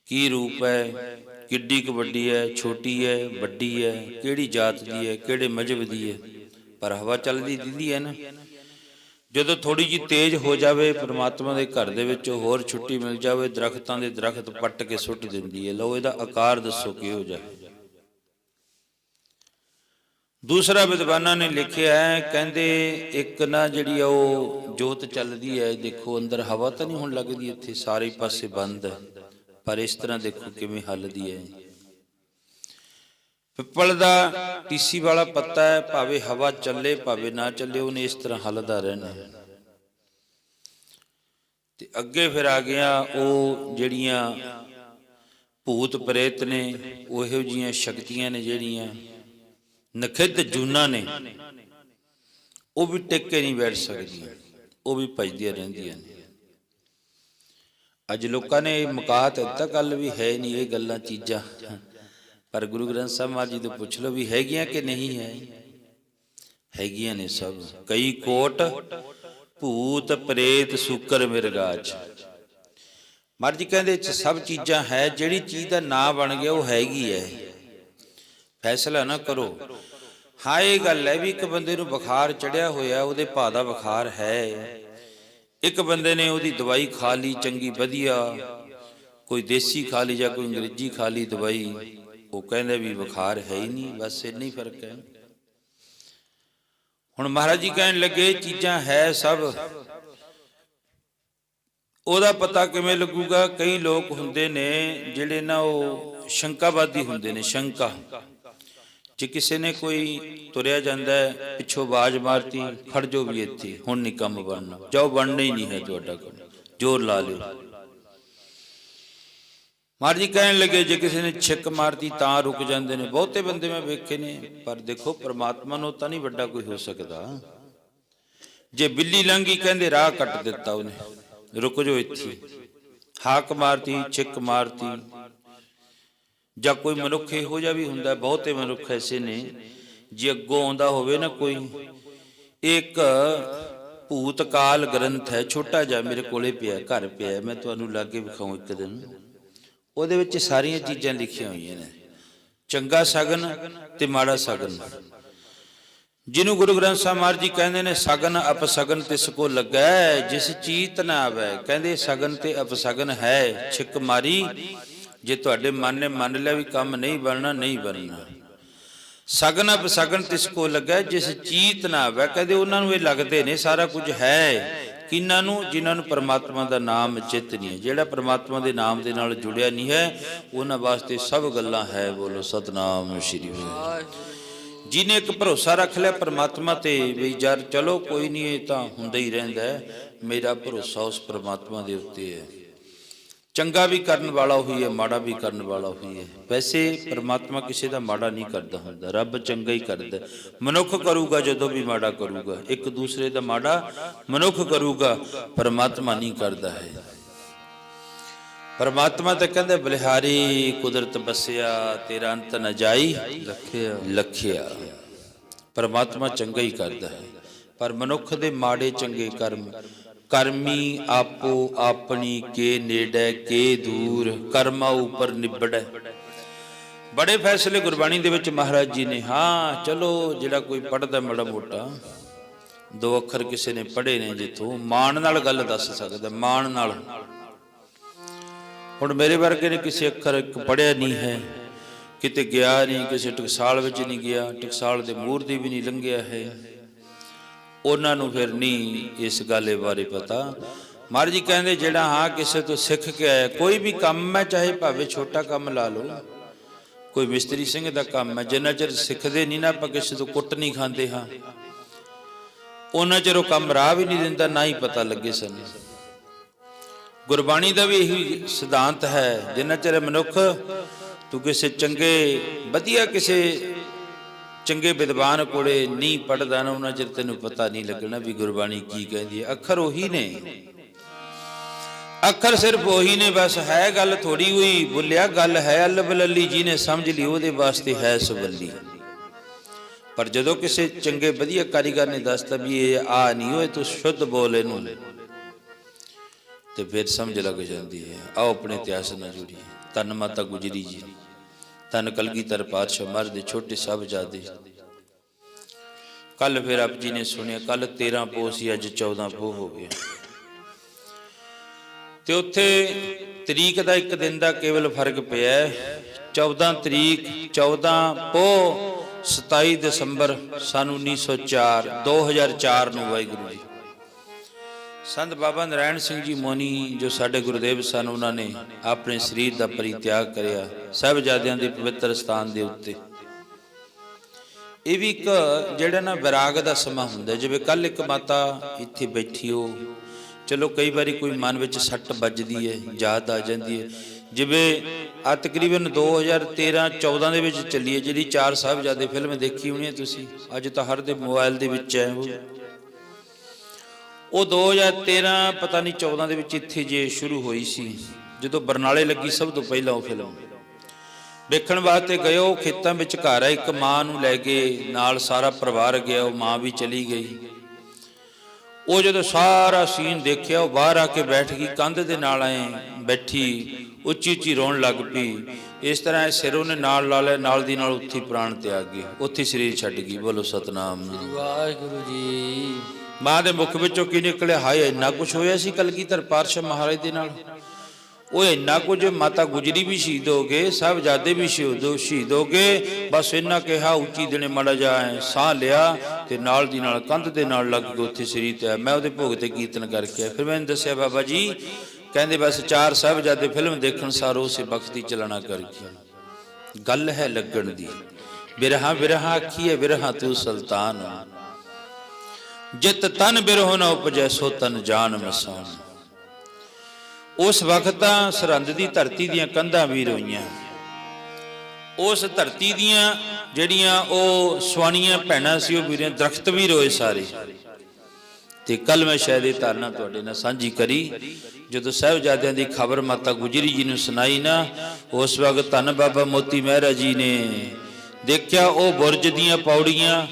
ਕੀ ਰੂਪ ਹੈ, ਕਿੱਡੀ ਕੁ ਵੱਡੀ ਹੈ, ਛੋਟੀ ਹੈ, ਵੱਡੀ ਹੈ, ਕਿਹੜੀ ਜਾਤ ਦੀ ਹੈ, ਕਿਹੜੇ ਮਜ਼ਹਬ ਦੀ ਹੈ, ਪਰ ਹਵਾ ਚੱਲਦੀ ਦਿੰਦੀ ਹੈ ਨਾ। ਜਦੋਂ ਥੋੜੀ ਜਿਹੀ ਤੇਜ਼ ਹੋ ਜਾਵੇ ਪਰਮਾਤਮਾ ਦੇ ਘਰ ਦੇ ਵਿੱਚ, ਹੋਰ ਛੁੱਟੀ ਮਿਲ ਜਾਵੇ, ਦਰਖਤਾਂ ਦੇ ਦਰਖਤ ਪੱਟ ਕੇ ਸੁੱਟ ਦਿੰਦੀ ਹੈ। ਲਓ ਇਹਦਾ ਆਕਾਰ ਦੱਸੋ ਕਿਹੋ ਜਿਹਾ। ਦੂਸਰਾ ਵਿਦਵਾਨਾਂ ਨੇ ਲਿਖਿਆ ਹੈ, ਕਹਿੰਦੇ ਇੱਕ ਨਾ ਜਿਹੜੀ ਉਹ ਜੋਤ ਚੱਲਦੀ ਹੈ, ਦੇਖੋ ਅੰਦਰ ਹਵਾ ਤਾਂ ਨਹੀਂ ਹੁਣ ਲੱਗਦੀ, ਇੱਥੇ ਸਾਰੇ ਪਾਸੇ ਬੰਦ ਹੈ, ਪਰ ਇਸ ਤਰ੍ਹਾਂ ਦੇਖੋ ਕਿਵੇਂ ਹੱਲਦੀ ਹੈ। ਪਿੱਪਲ ਦਾ ਟੀਸੀ ਵਾਲਾ ਪੱਤਾ ਹੈ, ਭਾਵੇਂ ਹਵਾ ਚੱਲੇ ਭਾਵੇਂ ਨਾ ਚੱਲੇ, ਉਹਨੇ ਇਸ ਤਰ੍ਹਾਂ ਹੱਲਦਾ ਰਹਿਣਾ। ਤੇ ਅੱਗੇ ਫਿਰ ਆ ਗਿਆ ਉਹ ਜਿਹੜੀਆਂ ਭੂਤ ਪ੍ਰੇਤ ਨੇ, ਉਹ ਇਹੋ ਜਿਹੀਆਂ ਸ਼ਕਤੀਆਂ ਨੇ ਜਿਹੜੀਆਂ ਨਖਿੱਧ ਜੂਨਾਂ ਨੇ, ਉਹ ਵੀ ਟਿਕ ਕੇ ਨਹੀਂ ਬੈਠ ਸਕਦੀਆਂ, ਉਹ ਵੀ ਭਜਦੀਆਂ ਰਹਿੰਦੀਆਂ ਨੇ। ਅੱਜ ਲੋਕਾਂ ਨੇ ਮੁਕਾ ਦਿੱਤਾ, ਗੱਲ ਵੀ ਹੈ ਨਹੀਂ ਇਹ ਗੱਲਾਂ ਚੀਜ਼ਾਂ, ਪਰ ਗੁਰੂ ਗ੍ਰੰਥ ਸਾਹਿਬ ਮਹਾਰਾਜ ਜੀ ਤੋਂ ਪੁੱਛ ਲਓ ਵੀ ਹੈਗੀਆਂ ਕਿ ਨਹੀਂ ਹੈ। ਹੈਗੀਆਂ ਨੇ ਸਭ। ਕਈ ਕੋਟ ਭੂਤ ਪ੍ਰੇਤ ਸ਼ੂਕਰ ਮਿਰਗਾਚ। ਮਹਾਰਾਜ ਜੀ ਕਹਿੰਦੇ ਇਹ 'ਚ ਸਭ ਚੀਜ਼ਾਂ ਹੈ, ਜਿਹੜੀ ਚੀਜ਼ ਦਾ ਨਾਂ ਬਣ ਗਿਆ ਉਹ ਹੈਗੀ ਹੈ। ਫੈਸਲਾ ਨਾ ਕਰੋ। ਹਾਂ ਇਹ ਗੱਲ ਹੈ ਵੀ ਇੱਕ ਬੰਦੇ ਨੂੰ ਬੁਖਾਰ ਚੜਿਆ ਹੋਇਆ, ਉਹਦੇ ਭਾਅ ਦਾ ਬੁਖਾਰ ਹੈ, ਇੱਕ ਬੰਦੇ ਨੇ ਉਹਦੀ ਦਵਾਈ ਖਾ ਲਈ ਚੰਗੀ ਵਧੀਆ, ਕੋਈ ਦੇਸੀ ਖਾ ਲਈ ਜਾਂ ਕੋਈ ਅੰਗਰੇਜ਼ੀ ਖਾ ਲਈ ਦਵਾਈ, ਉਹ ਕਹਿੰਦੇ ਵੀ ਬੁਖਾਰ ਹੈ ਹੀ ਨਹੀਂ, ਬਸ ਇੰਨਾ ਹੀ ਫਰਕ ਹੈ। ਹੁਣ ਮਹਾਰਾਜ ਜੀ ਕਹਿਣ ਲੱਗੇ ਚੀਜ਼ਾਂ ਹੈ ਸਭ, ਉਹਦਾ ਪਤਾ ਕਿਵੇਂ ਲੱਗੂਗਾ? ਕਈ ਲੋਕ ਹੁੰਦੇ ਨੇ ਜਿਹੜੇ ਨਾ ਉਹ ਸ਼ੰਕਾਵਾਦੀ ਹੁੰਦੇ ਨੇ। ਸ਼ੰਕਾ, ਜੇ ਕਿਸੇ ਨੇ ਕੋਈ ਤੁਰਿਆ ਜਾਂਦਾ ਪਿੱਛੋਂ ਆਵਾਜ਼ ਮਾਰਤੀ, ਖੜ ਜਾਓ ਵੀ ਇੱਥੇ, ਹੁਣ ਨਹੀਂ ਕੰਮ ਬਣਨਾ, ਜਾਓ, ਬਣਨਾ ਹੀ ਨਹੀਂ ਹੈ ਤੁਹਾਡਾ ਕੰਮ, ਜ਼ੋਰ ਲਾ ਲਿਓ। ਮਹਾਰਾਜ ਜੀ ਕਹਿਣ ਲੱਗੇ ਜੇ ਕਿਸੇ ਨੇ ਛਿੱਕ ਮਾਰਤੀ ਤਾਂ ਰੁਕ ਜਾਂਦੇ ਨੇ। ਬਹੁਤੇ ਬੰਦੇ ਮੈਂ ਵੇਖੇ ਨੇ, ਪਰ ਦੇਖੋ ਪਰਮਾਤਮਾ ਨੂੰ ਤਾਂ ਨਹੀਂ ਵੱਡਾ ਕੋਈ ਹੋ ਸਕਦਾ। ਜੇ ਬਿੱਲੀ ਲੰਘੀ ਕਹਿੰਦੇ ਰਾਹ ਕੱਟ ਦਿੱਤਾ ਉਹਨੇ, ਰੁਕ ਜਾਓ ਇੱਥੇ, ਹਾਕ ਮਾਰਤੀ, ਛਿੱਕ ਮਾਰਤੀ। ਜਾਂ ਕੋਈ ਮਨੁੱਖ ਇਹੋ ਜਿਹਾ ਵੀ ਹੁੰਦਾ, ਬਹੁਤੇ ਮਨੁੱਖ ਐਸੇ ਨੇ, ਜੇ ਅੱਗੋਂ ਆਉਂਦਾ ਹੋਵੇ ਨਾ ਕੋਈ, ਇੱਕ ਭੂਤਕਾਲ ਗ੍ਰੰਥ ਹੈ ਛੋਟਾ ਜਿਹਾ, ਮੇਰੇ ਕੋਲੇ ਪਿਆ, ਘਰ ਪਿਆ, ਮੈਂ ਤੁਹਾਨੂੰ ਲਾ ਕੇ ਵਿਖਾਉਂ ਇੱਕ ਦਿਨ। ਉਹਦੇ ਵਿੱਚ ਸਾਰੀਆਂ ਚੀਜ਼ਾਂ ਲਿਖੀਆਂ ਹੋਈਆਂ ਨੇ, ਚੰਗਾ ਸ਼ਗਨ ਤੇ ਮਾੜਾ ਸ਼ਗਨ। ਜਿਹਨੂੰ ਗੁਰੂ ਗ੍ਰੰਥ ਸਾਹਿਬ ਮਹਾਰਾਜ ਜੀ ਕਹਿੰਦੇ ਨੇ ਸ਼ਗਨ ਅਪਸ਼ਗਨ ਤਿਸ ਕੋ ਲੱਗੈ ਜਿਸ ਚੀਤ ਨਾ ਆਵੈ। ਕਹਿੰਦੇ ਸ਼ਗਨ ਤੇ ਅਪਸ਼ਗਨ ਹੈ। ਛਿੱਕ ਮਾਰੀ, ਜੇ ਤੁਹਾਡੇ ਮਨ ਨੇ ਮੰਨ ਲਿਆ ਵੀ ਕੰਮ ਨਹੀਂ ਬਣਨਾ, ਨਹੀਂ ਬਣਨਾ। ਸ਼ਗਨ ਅਪਸ਼ਗਨ ਤਿਸ ਕੋ ਲੱਗੈ ਜਿਸ ਚੀਤ ਨਾ ਆਵੈ। ਕਹਿੰਦੇ ਉਹਨਾਂ ਨੂੰ ਇਹ ਲੱਗਦੇ ਨੇ ਸਾਰਾ ਕੁਝ ਹੈ। ਕਿਹਨਾਂ ਨੂੰ? ਜਿਨ੍ਹਾਂ ਨੂੰ ਪਰਮਾਤਮਾ ਦਾ ਨਾਮ ਚਿੱਤ ਨਹੀਂ ਹੈ। ਜਿਹੜਾ ਪਰਮਾਤਮਾ ਦੇ ਨਾਮ ਦੇ ਨਾਲ ਜੁੜਿਆ ਨਹੀਂ ਹੈ, ਉਹਨਾਂ ਵਾਸਤੇ ਸਭ ਗੱਲਾਂ ਹੈ। ਬੋਲੋ ਸਤਨਾਮ ਸ਼੍ਰੀ ਵਾਹਿਗੁਰੂ। ਜਿਹਨੇ ਇੱਕ ਭਰੋਸਾ ਰੱਖ ਲਿਆ ਪਰਮਾਤਮਾ ਤੇ, ਵੀ ਯਾਰ ਚਲੋ ਕੋਈ ਨਹੀਂ, ਇਹ ਤਾਂ ਹੁੰਦਾ ਹੀ ਰਹਿੰਦਾ, ਮੇਰਾ ਭਰੋਸਾ ਉਸ ਪਰਮਾਤਮਾ ਦੇ ਉੱਤੇ ਹੈ। ਚੰਗਾ ਵੀ ਕਰਨ ਵਾਲਾ ਉਹੀ ਹੈ, ਮਾੜਾ ਵੀ ਕਰਨ ਵਾਲਾ ਉਹੀ ਹੈ। ਵੈਸੇ ਪਰਮਾਤਮਾ ਕਿਸੇ ਦਾ ਮਾੜਾ ਨਹੀਂ ਕਰਦਾ ਹੁੰਦਾ, ਰੱਬ ਚੰਗਾ ਹੀ ਕਰਦਾ। ਮਨੁੱਖ ਕਰੂਗਾ ਜਦੋਂ ਵੀ ਮਾੜਾ ਕਰੂਗਾ, ਇੱਕ ਦੂਸਰੇ ਦਾ ਮਾੜਾ ਮਨੁੱਖ ਕਰੂਗਾ, ਪਰਮਾਤਮਾ ਨਹੀਂ ਕਰਦਾ ਹੈ। ਪਰਮਾਤਮਾ ਤਾਂ ਕਹਿੰਦੇ ਬਲਿਹਾਰੀ ਕੁਦਰਤ ਬਸਿਆ, ਤੇਰਾ ਅੰਤ ਨ ਜਾਈ ਲਖਿਆ। ਪਰਮਾਤਮਾ ਚੰਗਾ ਹੀ ਕਰਦਾ ਹੈ, ਪਰ ਮਨੁੱਖ ਦੇ ਮਾੜੇ ਚੰਗੇ ਕਰਮ, ਕਰਮੀ ਆਪੋ ਆਪਣੀ ਕੇ ਨੇੜੇ ਕੇ ਦੂਰ, ਕਰਮਾਂ ਉੱਪਰ ਨਿਬੜੈ। ਬੜੇ ਫੈਸਲੇ ਗੁਰਬਾਣੀ ਦੇ ਵਿੱਚ ਮਹਾਰਾਜ ਜੀ ਨੇ। ਹਾਂ ਚਲੋ, ਜਿਹੜਾ ਕੋਈ ਪੜ੍ਹਦਾ ਮਾੜਾ ਮੋਟਾ, ਦੋ ਅੱਖਰ ਕਿਸੇ ਨੇ ਪੜ੍ਹੇ ਨੇ, ਜਿੱਥੋਂ ਮਾਣ ਨਾਲ ਗੱਲ ਦੱਸ ਸਕਦਾ, ਮਾਣ ਨਾਲ। ਹੁਣ ਮੇਰੇ ਵਰਗੇ ਨੇ ਕਿਸੇ ਅੱਖਰ ਪੜ੍ਹਿਆ ਨਹੀਂ ਹੈ, ਕਿਤੇ ਗਿਆ ਨਹੀਂ, ਕਿਸੇ ਟਕਸਾਲ ਵਿੱਚ ਨਹੀਂ ਗਿਆ, ਟਕਸਾਲ ਦੇ ਮੂਹਰ ਦੀ ਵੀ ਨਹੀਂ ਲੰਘਿਆ ਹੈ, ਉਹਨਾਂ ਨੂੰ ਫਿਰ ਨਹੀਂ ਇਸ ਗੱਲ ਬਾਰੇ ਪਤਾ। ਮਹਾਰਾਜ ਜੀ ਕਹਿੰਦੇ ਜਿਹੜਾ ਹਾਂ ਕਿਸੇ ਤੋਂ ਸਿੱਖ ਕੇ ਆਇਆ, ਕੋਈ ਵੀ ਕੰਮ ਹੈ, ਚਾਹੇ ਭਾਵੇਂ ਛੋਟਾ ਕੰਮ ਲਾ ਲਓ, ਕੋਈ ਮਿਸਤਰੀ ਸਿੰਘ ਦਾ ਕੰਮ ਹੈ, ਜਿੰਨਾ ਚਿਰ ਸਿੱਖਦੇ ਨਹੀਂ ਨਾ, ਆਪਾਂ ਕਿਸੇ ਤੋਂ ਕੁੱਟ ਨਹੀਂ ਖਾਂਦੇ ਹਾਂ, ਉਹਨਾਂ ਚਿਰ ਉਹ ਕੰਮ ਰਾਹ ਵੀ ਨਹੀਂ ਦਿੰਦਾ, ਨਾ ਹੀ ਪਤਾ ਲੱਗੇ ਸਾਨੂੰ। ਗੁਰਬਾਣੀ ਦਾ ਵੀ ਇਹੀ ਸਿਧਾਂਤ ਹੈ, ਜਿੰਨਾ ਚਿਰ ਮਨੁੱਖ ਤੂੰ ਕਿਸੇ ਚੰਗੇ ਵਧੀਆ, ਕਿਸੇ ਚੰਗੇ ਵਿਦਵਾਨ ਕੋਲੇ ਨਹੀਂ ਪੜ੍ਹਦਾ ਨਾ, ਉਹਨਾਂ ਚਿਰ ਤੈਨੂੰ ਪਤਾ ਨਹੀਂ ਲੱਗਣਾ ਵੀ ਗੁਰਬਾਣੀ ਕੀ ਕਹਿੰਦੀ ਹੈ। ਅੱਖਰ ਉਹੀ ਨੇ, ਅੱਖਰ ਸਿਰਫ ਉਹੀ ਨੇ, ਬਸ ਹੈ ਗੱਲ ਥੋੜੀ ਹੋਈ, ਬੋਲਿਆ ਗੱਲ ਹੈ ਅੱਲ ਬਲੱਲੀ, ਜਿਹਨੇ ਸਮਝ ਲਈ ਉਹਦੇ ਵਾਸਤੇ ਹੈ ਸਵੱਲੀ। ਪਰ ਜਦੋਂ ਕਿਸੇ ਚੰਗੇ ਵਧੀਆ ਕਾਰੀਗਰ ਨੇ ਦੱਸਤਾ ਵੀ ਇਹ ਆ ਨਹੀਂ ਹੋਏ, ਤੂੰ ਸ਼ੁੱਧ ਬੋਲ ਇਹਨੂੰ, ਤੇ ਫਿਰ ਸਮਝ ਲੱਗ ਜਾਂਦੀ ਹੈ। ਆਓ ਆਪਣੇ ਇਤਿਹਾਸ ਨਾਲ ਜੁੜੀਏ। ਧੰਨ ਮਾਤਾ ਗੁਜਰੀ ਜੀ, ਧੰਨ ਕਲਗੀਧਰ ਪਾਤਸ਼ਾਹ ਮਹਾਰਾਜ ਦੇ ਛੋਟੇ ਸਾਹਿਬਜ਼ਾਦੇ। ਕੱਲ ਫਿਰ ਆਪ ਜੀ ਨੇ ਸੁਣਿਆ, ਕੱਲ 13 ਪੋਹ ਸੀ, ਅੱਜ 14 ਪੋਹ ਹੋ ਗਿਆ। ਤੇ ਉੱਥੇ ਤਰੀਕ ਦਾ ਇੱਕ ਦਿਨ ਦਾ ਕੇਵਲ ਫਰਕ ਪਿਆ। 14 ਤਰੀਕ 14 ਪੋਹ 27 ਦਸੰਬਰ ਸਨ 1904 2004 ਨੂੰ ਵਾਹਿਗੁਰੂ ਜੀ ਸੰਤ ਬਾਬਾ ਨਰਾਇਣ ਸਿੰਘ ਜੀ ਮੋਨੀ ਜੋ ਸਾਡੇ ਗੁਰਦੇਵ ਸਨ, ਉਹਨਾਂ ਨੇ ਆਪਣੇ ਸਰੀਰ ਦਾ ਪਰਿਤਿਆਗ ਕਰਿਆ ਸਾਹਿਬਜ਼ਾਦਿਆਂ ਦੇ ਪਵਿੱਤਰ ਸਥਾਨ ਦੇ ਉੱਤੇ। ਇਹ ਵੀ ਇੱਕ ਜਿਹੜਾ ਨਾ ਵਿਰਾਗ ਦਾ ਸਮਾਂ ਹੁੰਦਾ। ਜਿਵੇਂ ਕੱਲ ਇੱਕ ਮਾਤਾ ਇੱਥੇ ਬੈਠੀ ਹੋ, ਚਲੋ ਕਈ ਵਾਰੀ ਕੋਈ ਮਨ ਵਿੱਚ ਸੱਟ ਵੱਜਦੀ ਹੈ, ਯਾਦ ਆ ਜਾਂਦੀ ਹੈ। ਜਿਵੇਂ ਆ ਤਕਰੀਬਨ 2013-14 ਦੇ ਵਿੱਚ ਚੱਲੀ ਹੈ ਜਿਹੜੀ 4 ਸਾਹਿਬਜ਼ਾਦੇ ਫਿਲਮ ਦੇਖੀ ਹੋਣੀ ਹੈ ਤੁਸੀਂ, ਅੱਜ ਤਾਂ ਹਰ ਦੇ ਮੋਬਾਈਲ ਦੇ ਵਿੱਚ ਹੈ। ਉਹ 2013 ਪਤਾ ਨਹੀਂ 14 ਦੇ ਵਿੱਚ ਇੱਥੇ ਜੇ ਸ਼ੁਰੂ ਹੋਈ ਸੀ, ਜਦੋਂ ਬਰਨਾਲੇ ਲੱਗੀ ਸਭ ਤੋਂ ਪਹਿਲਾਂ ਉਹ ਫਿਲਮ ਵੇਖਣ ਵਾਸਤੇ ਗਏ। ਉਹ ਖੇਤਾਂ ਵਿੱਚ ਘਰ ਹੈ, ਇੱਕ ਮਾਂ ਨੂੰ ਲੈ ਕੇ ਨਾਲ ਸਾਰਾ ਪਰਿਵਾਰ ਗਿਆ, ਉਹ ਮਾਂ ਵੀ ਚਲੀ ਗਈ। ਉਹ ਜਦੋਂ ਸਾਰਾ ਸੀਨ ਦੇਖਿਆ, ਉਹ ਬਾਹਰ ਆ ਕੇ ਬੈਠ ਗਈ, ਕੰਧ ਦੇ ਨਾਲ ਐ ਬੈਠੀ ਉੱਚੀ ਉੱਚੀ ਰੋਣ ਲੱਗ ਪਈ। ਇਸ ਤਰ੍ਹਾਂ ਸਿਰ ਉਹਨੇ ਨਾਲ ਲਾ ਲਿਆ, ਨਾਲ ਦੀ ਨਾਲ ਉੱਥੇ ਪ੍ਰਾਣ ਤਿਆਗ ਗਏ, ਉੱਥੇ ਸਰੀਰ ਛੱਡ ਗਈ। ਬੋਲੋ ਸਤਨਾਮ ਵਾਹਿਗੁਰੂ ਜੀ। ਮਾਂ ਦੇ ਮੁਖ ਵਿੱਚੋਂ ਕੀ ਨਿਕਲਿਆ, ਹਾਏ ਇੰਨਾ ਕੁਛ ਹੋਇਆ ਸੀ ਕਲਗੀਧਰ ਪਾਤਸ਼ਾਹ ਮਹਾਰਾਜ ਦੇ ਨਾਲ। ਉਹ ਇੰਨਾ ਕੁਝ, ਮਾਤਾ ਗੁਜਰੀ ਵੀ ਸ਼ਹੀਦ ਹੋ ਗਏ, ਸਾਹਿਬਜ਼ਾਦੇ ਵੀ ਸ਼ਹੀਦ ਹੋ ਗਏ। ਬਸ ਇੰਨਾ ਕਿਹਾ, ਉੱਚੀ ਦਿਨੇ ਮਾੜਾ ਜਾ ਸਾਹ ਲਿਆ ਤੇ ਨਾਲ ਦੀ ਨਾਲ ਕੰਧ ਦੇ ਨਾਲ ਲੱਗ ਕੇ ਉੱਥੇ ਸਰੀਰ ਤੇ ਮੈਂ ਉਹਦੇ ਭੋਗ ਤੇ ਕੀਰਤਨ ਕਰਕੇ ਆਇਆ। ਫਿਰ ਮੈਨੂੰ ਦੱਸਿਆ ਬਾਬਾ ਜੀ ਕਹਿੰਦੇ ਬਸ 4 ਸਾਹਿਬਜ਼ਾਦੇ ਫਿਲਮ ਦੇਖਣ ਸਾਰ ਉਸੇ ਵਕਤ ਹੀ ਚਲਾਣਾ ਕਰ ਗਿਆ। ਗੱਲ ਹੈ ਲੱਗਣ ਦੀ। ਬਿਰਹਾ ਬਿਰਹਾ ਆਖੀਏ ਬਿਰਹਾ ਤੂੰ ਸੁਲਤਾਨ, ਜਿਤ ਤਨ ਬਿਰਹੋ ਨਾ ਉਪਜੈ ਸੋ ਤਨ ਜਾਨ ਮਸਾਨ। ਉਸ ਵਕਤ ਤਾਂ ਸਰਹੰਦ ਦੀ ਧਰਤੀ ਦੀਆਂ ਕੰਧਾਂ ਵੀ ਰੋਈਆਂ। ਉਸ ਧਰਤੀ ਦੀਆਂ ਜਿਹੜੀਆਂ ਉਹ ਸਵਾਣੀਆਂ ਭੈਣਾਂ ਸੀ, ਉਹ ਵੀਰਾਂ ਦਰਖਤ ਵੀ ਰੋਏ ਸਾਰੇ। ਤੇ ਕੱਲ ਮੈਂ ਸ਼ਾਇਦ ਇਹ ਧਾਰਨਾ ਤੁਹਾਡੇ ਨਾਲ ਸਾਂਝੀ ਕਰੀ, ਜਦੋਂ ਸਾਹਿਬਜ਼ਾਦਿਆਂ ਦੀ ਖਬਰ ਮਾਤਾ ਗੁਜਰੀ ਜੀ ਨੂੰ ਸੁਣਾਈ ਨਾ, ਉਸ ਵਕਤ ਧੰਨ ਬਾਬਾ ਮੋਤੀ ਮਹਿਰਾ ਜੀ ਨੇ ਦੇਖਿਆ ਉਹ ਬੁਰਜ ਦੀਆਂ ਪੌੜੀਆਂ,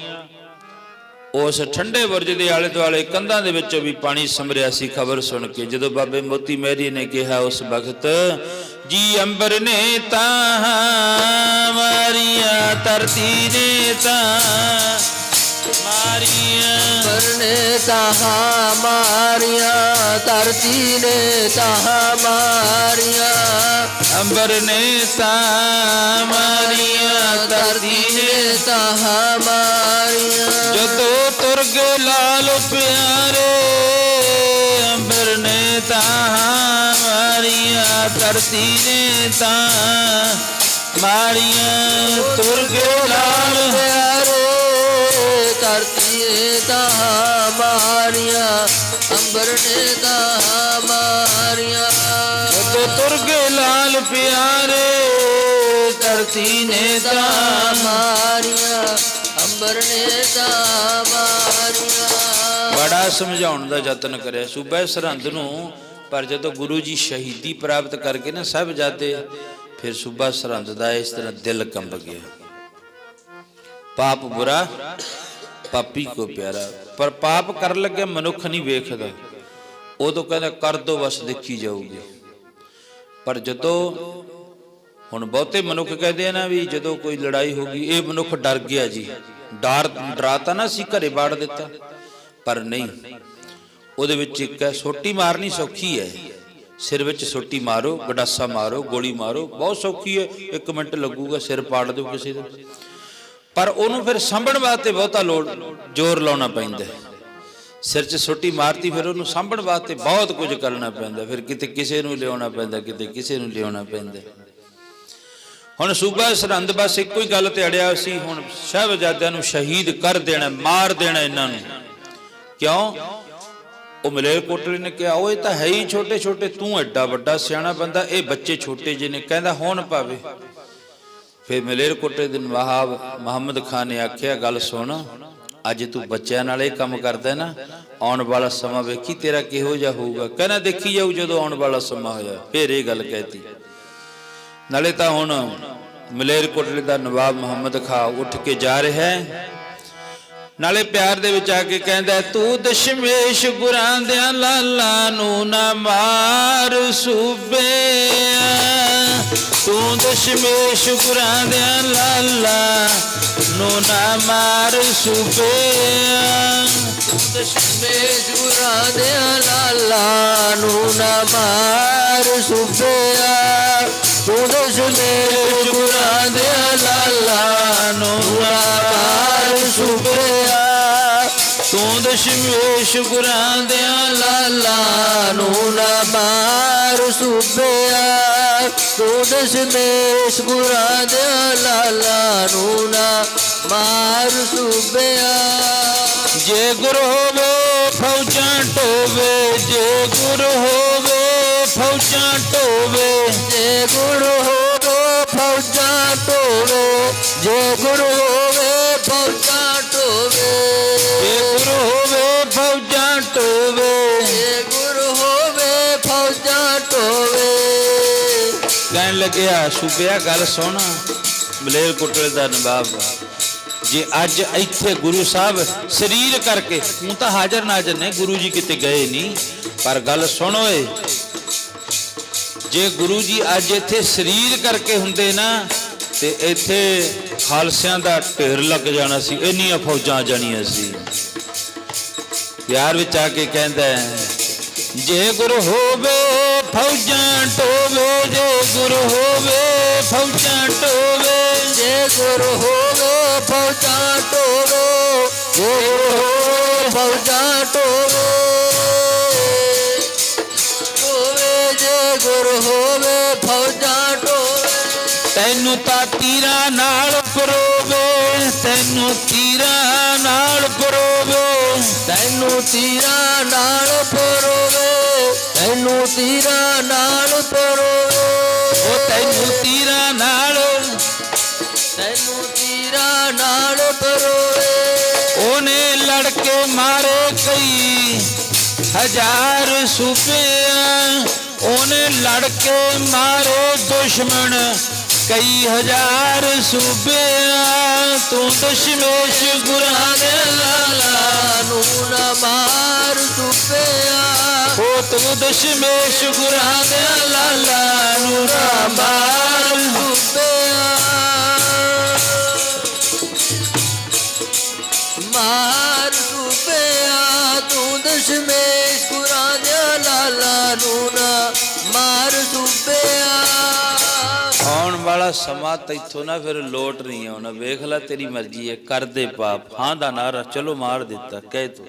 ਉਸ ਠੰਡੇ ਬੁਰਜ ਦੇ ਆਲੇ ਦੁਆਲੇ ਕੰਧਾਂ ਦੇ ਵਿੱਚੋਂ ਵੀ ਪਾਣੀ ਸਮਰਿਆ ਸੀ। ਖਬਰ ਸੁਣ ਕੇ ਜਦੋਂ ਬਾਬੇ ਮੋਤੀ ਮਹਿਰੀ ਨੇ ਕਿਹਾ ਉਸ ਵਕਤ, ਜੀ ਅੰਬਰ ਨੇ ਤਾਂ ਮਾਰੀਆਂ, ਧਰਤੀ ਨੇ ਤਾਂ ਮਾਰੀਆਂ, ਅੰਬਰ ਨੇ ਤਾਂ ਮਾਰੀਆਂ, ਧਰਤੀ ਨੇ ਤਾਂ ਮਾਰੀਆਂ, ਅੰਬਰ ਨੇ ਤਾਂ ਮਾਰੀਆਂ, ਧਰਤੀ ਨੇ ਤਾਂ ਮਾਰੀਆਂ। ਜਦੋਂ ਤੁਰ ਗਏ ਲਾਲ ਪਿਆਰੇ, ਅੰਬਰ ਨੇ ਤਾਂ ਮਾਰੀਆਂ, ਧਰਤੀ ਨੇ ਤਾਂ ਮਾਰੀਆਂ। ਤੁਰ ਗਏ ਲਾਲ ਪਿਆਰੇ, ਧਰਤੀ ਨੇ ਤਾਂ ਮਾਰੀਆਂ, ਅੰਬਰ ਨੇ ਤਾਂ ਮਾਰੀਆਂ। ਜਦੋਂ ਤੁਰ ਗਏ ਲਾਲ ਪਿਆਰੇ, ਧਰਤੀ ਨੇ ਤਾਂ ਮਾਰੀਆਂ, ਅੰਬਰ ਨੇ ਤਾਂ ਮਾਰੀਆਂ। ਬੜਾ ਸਮਝਾਉਣ ਦਾ ਯਤਨ ਕਰਿਆ ਸੂਬਾ ਸਰਹੰਦ ਨੂੰ, ਪਰ ਜਦੋਂ ਗੁਰੂ ਜੀ ਸ਼ਹੀਦੀ ਪ੍ਰਾਪਤ ਕਰਕੇ ਨਾ ਸਾਹਿਬਜ਼ਾਦੇ, ਫਿਰ ਸੂਬਾ ਸਰਹੰਦ ਦਾ ਇਸ ਤਰ੍ਹਾਂ ਦਿਲ ਕੰਬ ਗਿਆ। ਪਾਪ ਬੁਰਾ ਪਾਪੀ ਕੋ ਪਿਆਰਾ, ਪਰ ਪਾਪ ਕਰਨ ਲੱਗਿਆ ਮਨੁੱਖ ਨਹੀਂ ਵੇਖਦਾ, ਉਦੋਂ ਕਹਿੰਦਾ ਕਰ ਦੋ ਬਸ ਦੇਖੀ ਜਾਊਗੀ। ਪਰ ਜਦੋਂ ਹੁਣ ਬਹੁਤੇ ਮਨੁੱਖ ਕਹਿੰਦੇ ਆ ਨਾ ਵੀ ਜਦੋਂ ਕੋਈ ਲੜਾਈ ਹੋ ਗਈ, ਇਹ ਮਨੁੱਖ ਡਰ ਗਿਆ ਜੀ, ਡਰਾਤਾ ਨਾ ਸੀ ਘਰੇ ਬਾੜ ਦਿੱਤਾ, ਪਰ ਨਹੀਂ। ਉਹਦੇ ਵਿੱਚ ਇੱਕ ਹੈ, ਸੋਟੀ ਮਾਰਨੀ ਸੌਖੀ ਹੈ, ਸਿਰ ਵਿੱਚ ਸੋਟੀ ਮਾਰੋ, ਗਡਾਸਾ ਮਾਰੋ, ਗੋਲੀ ਮਾਰੋ, ਬਹੁਤ ਸੌਖੀ ਹੈ, 1 ਮਿੰਟ ਲੱਗੂਗਾ, ਸਿਰ ਪਾੜ ਦਿਓ ਕਿਸੇ ਦਾ। ਪਰ ਉਹਨੂੰ ਫਿਰ ਸਾਂਭਣ ਵਾਸਤੇ ਬਹੁਤਾ ਜ਼ੋਰ ਲਾਉਣਾ ਪੈਂਦਾ। ਸਿਰ 'ਚ ਸੋਟੀ ਮਾਰਤੀ, ਫਿਰ ਉਹਨੂੰ ਸਾਂਭਣ ਵਾਸਤੇ ਬਹੁਤ ਕੁਝ ਕਰਨਾ ਪੈਂਦਾ, ਫਿਰ ਕਿਤੇ ਕਿਸੇ ਨੂੰ ਲਿਆਉਣਾ ਪੈਂਦਾ, ਕਿਤੇ ਕਿਸੇ ਨੂੰ ਲਿਆਉਣਾ ਪੈਂਦਾ। ਹੁਣ ਸੂਬਾ ਸਰਹੰਦ ਬਸ ਇੱਕੋ ਹੀ ਗੱਲ ਤੇ ਅੜਿਆ ਸੀ, ਹੁਣ ਸਾਹਿਬਜ਼ਾਦਿਆਂ ਨੂੰ ਸ਼ਹੀਦ ਕਰ ਦੇਣਾ, ਮਾਰ ਦੇਣਾ ਇਹਨਾਂ ਨੂੰ। ਕਿਉਂ? ਉਹ ਮਲੇਰਕੋਟਲੇ ਨੇ ਕਿਹਾ ਉਹ ਇਹ ਤਾਂ ਹੈ ਹੀ ਛੋਟੇ ਛੋਟੇ, ਤੂੰ ਐਡਾ ਵੱਡਾ ਸਿਆਣਾ ਬੰਦਾ, ਇਹ ਬੱਚੇ ਛੋਟੇ ਜਿਹੇ ਨੇ। ਕਹਿੰਦਾ ਹੁਣ ਭਾਵੇਂ। ਫਿਰ ਮਲੇਰਕੋਟਲੇ ਦੇ ਨਵਾਬ ਮੁਹੰਮਦ ਖਾਨ ਨੇ ਆਖਿਆ ਗੱਲ ਸੁਣ, ਅੱਜ ਤੂੰ ਬੱਚਿਆਂ ਨਾਲ ਇਹ ਕੰਮ ਕਰਦਾ ਨਾ, ਆਉਣ ਵਾਲਾ ਸਮਾਂ ਵੇਖੀ ਤੇਰਾ ਕਿਹੋ ਜਿਹਾ ਹੋਊਗਾ। ਕਹਿੰਦਾ ਦੇਖੀ ਜਾਊ ਜਦੋਂ ਆਉਣ ਵਾਲਾ ਸਮਾਂ ਹੋਇਆ। ਫਿਰ ਇਹ ਗੱਲ ਕਹਿਤੀ। ਨਾਲੇ ਤਾਂ ਹੁਣ ਮਲੇਰਕੋਟਲੇ ਦਾ ਨਵਾਬ ਮੁਹੰਮਦ ਖਾਨ ਉੱਠ ਕੇ ਜਾ ਰਿਹਾ ਹੈ, ਨਾਲੇ ਪਿਆਰ ਦੇ ਵਿੱਚ ਆ ਕੇ ਕਹਿੰਦਾ ਤੂੰ ਦਸ਼ਮੇਸ਼ ਗੁਰਾਂ ਦਿਆਂ ਲਾਲਾਂ ਨੂੰ ਨਾ ਮਾਰ ਸੂਬਿਆ, ਤੂੰ ਦਸ਼ਮੇਸ਼ ਗੁਰਾਂ ਦਿਆਂ ਲਾਲਾਂ ਨੂੰ ਨਾ ਮਾਰ ਸੂਬਿਆ, ਦਸ਼ਮੇਸ਼ ਗੁਰਾਂ ਦਿਆਂ ਲਾਲਾਂ ਨੂੰ ਨਾ ਮਾਰ ਸੂਬਿਆ, ਤੂੰ ਦਸ਼ਮੇਸ਼ ਗੁਰਾਂ ਦਿਆਂ ਲਾਲਾਂ ਨੂੰ ਨਾ ਮਾਰ ਸੂਬਿਆ, ਤੂੰ ਦਸ਼ਮੇਸ਼ ਗੁਰਾਂ ਦਿਆਂ ਲਾਲਾਂ ਨੂੰ ਨਾ ਮਾਰ ਸੂਬਿਆ, ਤੂੰ ਦਸ਼ਮੇਸ਼ ਗੁਰਾਂ ਦਿਆਂ ਲਾਲਾਂ ਨੂੰ ਨਾ ਮਾਰ ਸੂਬਿਆ। ਜੇ ਗੁਰ ਹੋਵੇ ਫੌਜਾਂ ਢੋਵੇ, ਜੇ ਗੁਰ ਹੋਵੇ ਫੌਜਾਂ ਢੋਵੇ, ਜੇ ਗੁਰ ਹੋਵੇ ਫੌਜਾਂ ਢੋਵੇ, ਜੇ ਗੁਰ ਹੋਵੇ ਫੌਜਾਂ ਢੋਵੇ, ਜੇ ਗੁਰ ਹੋਵੇ ਫੌਜਾਂ ਢੋਵੇ, ਜੇ ਗੁਰ ਹੋਵੇ ਫੌਜਾਂ ਢੋਵੇ। ਕਹਿਣ ਲੱਗਿਆ ਸੂਬਿਆ ਗੱਲ ਸੁਣ, ਮਲੇਰਕੋਟਲੇ ਦਾ ਨਵਾਬ, ਜੇ ਅੱਜ ਇੱਥੇ ਗੁਰੂ ਸਾਹਿਬ ਸਰੀਰ ਕਰਕੇ, ਤੂੰ ਤਾਂ ਹਾਜ਼ਰ ਨਾਜ਼ਰ ਨੇ, ਗੁਰੂ ਜੀ ਕਿਤੇ ਗਏ ਨਹੀਂ, ਪਰ ਗੱਲ ਸੁਣ ਓਏ, ਜੇ ਗੁਰੂ ਜੀ ਅੱਜ ਇੱਥੇ ਸਰੀਰ ਕਰਕੇ ਹੁੰਦੇ ਨਾ ਤੇ ਇੱਥੇ ਖਾਲਸਿਆਂ ਦਾ ਢੇਰ ਲੱਗ ਜਾਣਾ ਸੀ, ਇੰਨੀਆਂ ਫੌਜਾਂ ਆ ਜਾਣੀਆਂ ਸੀ। ਪਿਆਰ ਵਿੱਚ ਆ ਕੇ ਕਹਿੰਦਾ ਹੈ, ਜੇ ਗੁਰ ਹੋਵੇ ਫੌਜਾਂ ਢੋਵੇ, ਜੇ ਗੁਰ ਹੋਵੇ ਫੌਜਾਂ ਢੋਵੇ, ਜੇ ਗੁਰ ਹੋਵੇ ਫੌਜਾਂ ਢੋਵੇ, ਜੇ ਗੁਰ ਹੋਵੇ ਫੌਜਾਂ ਢੋਵੇ, ਢੋਵੇ ਜੇ ਗੁਰ ਹੋਵੇ ਫੌਜਾਂ ਢੋਵੇ। ਤੈਨੂੰ ਤਾਂ ਤੀਰਾਂ ਨਾਲ ਪਰੋਵੇ, ਤੈਨੂੰ ਤੀਰਾਂ ਨਾਲ ਪਰੋਵੇ, ਤੈਨੂੰ ਤੀਰਾਂ ਨਾਲ ਪਰੋਵੇ, ਤੈਨੂੰ ਤੀਰਾਂ ਨਾਲ ਪਰੋਵੇ, ਉਹ ਤੈਨੂੰ ਤੀਰਾਂ ਨਾਲ, ਤੈਨੂੰ ਤੀਰਾਂ ਨਾਲ ਪਰੋਵੇ। ਉਹਨੇ ਲੜ ਕੇ ਮਾਰੇ ਕਈ ਹਜ਼ਾਰ ਸੂਬਿਆਂ, ਉਹਨੇ ਲੜ ਕੇ ਮਾਰੇ ਦੁਸ਼ਮਣ ਕਈ ਹਜ਼ਾਰ ਸੂਬਿਆਂ। ਤੂੰ ਦਸ਼ਮੇਸ਼ ਗੁਰਾਂ ਦੇ ਲਾਲਾ ਨੂੰ ਨਾ ਮਾਰ ਸੂਬਿਆਂ, ਹੋ ਤੂੰ ਦਸ਼ਮੇਸ਼ ਗੁਰਾਂ ਦੇ ਲਾਲਾ ਨੂੰ ਨਾ ਮਾਰ ਸੂਬਿਆਂ, ਮਾਰ ਸੂਬਿਆਂ। ਤੂੰ ਦਸ਼ਮੇਸ਼ ਗੁਰਾਂ ਦੇ ਲਾਲਾ ਨੂੰ ਨਾ ਮਾਰ ਸੂਬਿਆਂ। ਆਉਣ ਵਾਲਾ ਸਮਾਂ ਤੈਥੋਂ ਨਾ ਫਿਰ ਲੋਟ ਨਹੀਂ ਆਉਣਾ। ਵੇਖ ਲੈ ਤੇਰੀ ਮਰਜ਼ੀ ਹੈ, ਕਰਦੇ ਪਾਪ। ਹਾਂ ਦਾ ਨਾਰਾ ਚਲੋ ਮਾਰ ਦਿੱਤਾ ਕਹਿ ਤੂੰ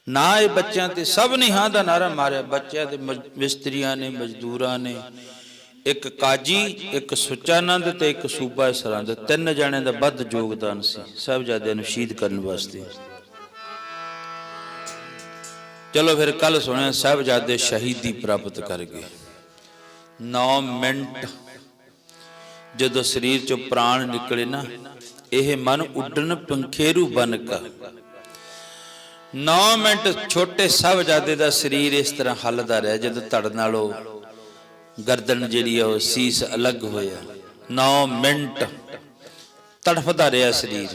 ਨਾ। ਇਹ ਬੱਚਿਆਂ ਤੇ ਸਭ ਨੇ ਹਾਂ ਦਾ ਨਾਰਾ ਮਾਰਿਆ। ਬੱਚਿਆਂ ਤੇ ਮਿਸਤਰੀਆਂ ਨੇ, ਮਜ਼ਦੂਰਾਂ ਨੇ, ਇੱਕ ਕਾਜੀ, ਇੱਕ ਸੁੱਚਾਨੰਦ ਤੇ ਇੱਕ ਸੂਬਾ ਸਰਹੰਦ, 3 ਜਣਿਆਂ ਦਾ ਵੱਧ ਯੋਗਦਾਨ ਸੀ ਸਾਹਿਬਜ਼ਾਦਿਆਂ ਨੂੰ ਸ਼ਹੀਦ ਕਰਨ ਵਾਸਤੇ। ਚਲੋ ਫਿਰ ਕੱਲ ਸੁਣਿਆ ਸਾਹਿਬਜ਼ਾਦੇ ਸ਼ਹੀਦੀ ਪ੍ਰਾਪਤ ਕਰ ਗਏ। 9 ਮਿੰਟ ਜਦੋਂ ਸਰੀਰ ਚੋਂ ਪ੍ਰਾਣ ਨਿਕਲੇ ਨਾ, ਇਹ ਮਨ ਉੱਡਣ ਪੰਖੇਰੂ ਬਨ ਕਾ। 9 ਮਿੰਟ ਛੋਟੇ ਸਾਹਿਬਜ਼ਾਦੇ ਦਾ ਸਰੀਰ ਇਸ ਤਰ੍ਹਾਂ ਹੱਲਦਾ ਰਿਹਾ ਜਦੋਂ ਧੜ ਨਾਲੋਂ ਗਰਦਨ ਜਿਹੜੀ ਆ ਉਹ ਸੀਸ ਅਲੱਗ ਹੋਇਆ। 9 ਮਿੰਟ ਤੜਫਦਾ ਰਿਹਾ ਸਰੀਰ।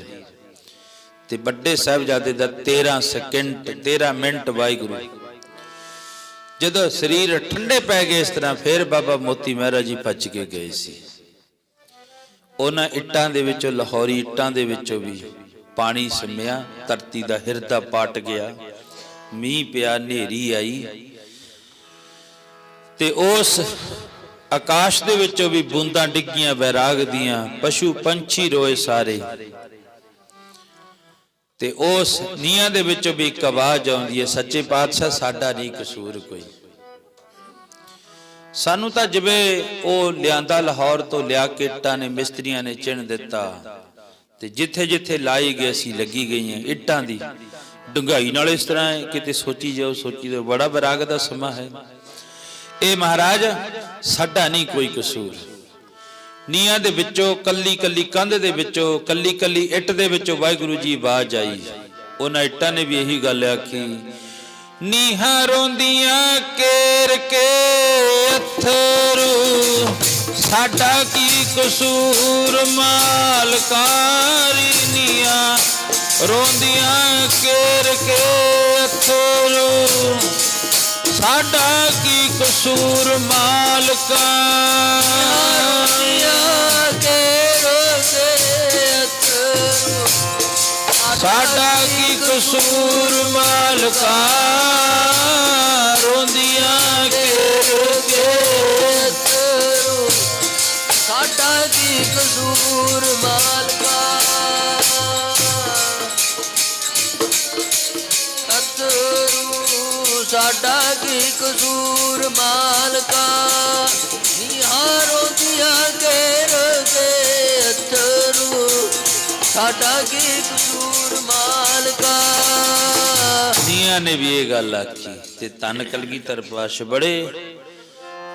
ਤੇ ਵੱਡੇ ਸਾਹਿਬਜ਼ਾਦੇ ਦਾ 13 ਸਕਿੰਟ 13 ਮਿੰਟ ਵਾਹਿਗੁਰੂ। ਜਦੋਂ ਸਰੀਰ ਠੰਡੇ ਪੈ ਗਏ ਇਸ ਤਰ੍ਹਾਂ, ਫਿਰ ਬਾਬਾ ਮੋਤੀ ਮਹਿਰਾ ਜੀ ਭੱਜ ਕੇ ਗਏ ਸੀ। ਉਹਨਾਂ ਇੱਟਾਂ ਦੇ ਵਿੱਚੋਂ, ਲਾਹੌਰੀ ਇੱਟਾਂ ਦੇ ਵਿੱਚੋਂ ਵੀ ਪਾਣੀ ਸਿੰਮਿਆ, ਧਰਤੀ ਦਾ ਹਿਰਦਾ ਪਾਟ ਗਿਆ, ਮੀਂਹ ਪਿਆ, ਹਨੇਰੀ ਆਈ, ਤੇ ਉਸ ਆਕਾਸ਼ ਦੇ ਵਿੱਚੋਂ ਵੀ ਬੂੰਦਾਂ ਡਿੱਗੀਆਂ ਵੈਰਾਗ ਦੀਆਂ, ਪਸ਼ੂ ਪੰਛੀ ਰੋਏ ਸਾਰੇ, ਤੇ ਉਸ ਨੀਹਾਂ ਦੇ ਵਿੱਚੋਂ ਵੀ ਇੱਕ ਆਵਾਜ਼ ਆਉਂਦੀ ਹੈ, ਸੱਚੇ ਪਾਤਸ਼ਾਹ ਸਾਡਾ ਨਹੀਂ ਕਸੂਰ ਕੋਈ। ਸਾਨੂੰ ਤਾਂ ਜਿਵੇਂ ਉਹ ਲਿਆਂਦਾ ਲਾਹੌਰ ਤੋਂ ਲਿਆ ਕੇ ਇੱਟਾਂ ਨੇ, ਮਿਸਤਰੀਆਂ ਨੇ ਚਿਣ ਦਿੱਤਾ, ਤੇ ਜਿੱਥੇ ਜਿੱਥੇ ਲਾਈ ਗਏ ਸੀ ਲੱਗੀ ਗਈਆਂ ਇੱਟਾਂ ਦੀ ਡੂੰਘਾਈ ਨਾਲ। ਇਸ ਤਰ੍ਹਾਂ ਕਿਤੇ ਸੋਚੀ ਜਾਓ, ਸੋਚੀ ਜਾਓ, ਬੜਾ ਵਿਰਾਗ ਦਾ ਸਮਾਂ ਹੈ ਇਹ। ਮਹਾਰਾਜ ਸਾਡਾ ਨਹੀਂ ਕੋਈ ਕਸੂਰ। ਨੀਹਾਂ ਦੇ ਵਿੱਚੋਂ, ਕੱਲੀ ਕੱਲੀ ਕੰਧ ਦੇ ਵਿੱਚੋਂ, ਕੱਲੀ ਕੱਲੀ ਇੱਟ ਦੇ ਵਿੱਚੋਂ ਵਾਹਿਗੁਰੂ ਜੀ ਆਵਾਜ਼ ਆਈ। ਉਹਨਾਂ ਇੱਟਾਂ ਨੇ ਵੀ ਇਹੀ ਗੱਲ ਆਖੀ, ਨੀਹਾਂ ਰੋਂਦੀਆਂ ਕੇਰ ਕੇ ਅਥਰੂ, ਸਾਡਾ ਕੀ ਕਸੂਰ ਮਾਲਕਾਰੀ। ਨੀਹਾਂ ਰੋਂਦੀਆਂ ਕੇਰ ਕੇ ਅਥਰੂ, ਸਾਡਾ ਕੀ ਕਸੂਰ ਮਾਲਕਾ। ਸਾਡਾ ਕੀ ਕਸੂਰ ਮਾਲਕਾ, ਰੋਂਦੀਆਂ ਕੇਰ ਕੇ ਅਥਰੂ, ਸਾਡਾ ਕੀ ਕਸੂਰ ਮਾਲਕਾ। ਅਥਰੂ ਸਾਡਾ ਕੀ ਕਸੂਰ ਮਾਲਕਾ, ਨੀਹਾਂ ਰੋਂਦੀਆਂ ਕੇਰ ਕੇ ਅਥਰੂ, ਸਾਡਾ ਕੀ ਕਸੂਰ ਮਾਲਕਾ। ਨੀਆਂ ਨੇ ਵੀ ਇਹ ਗੱਲ ਆਖੀ। ਤੇ ਧੰਨ ਕਲਗੀਧਰ ਪਾਤਸ਼ਾਹ ਬੜੇ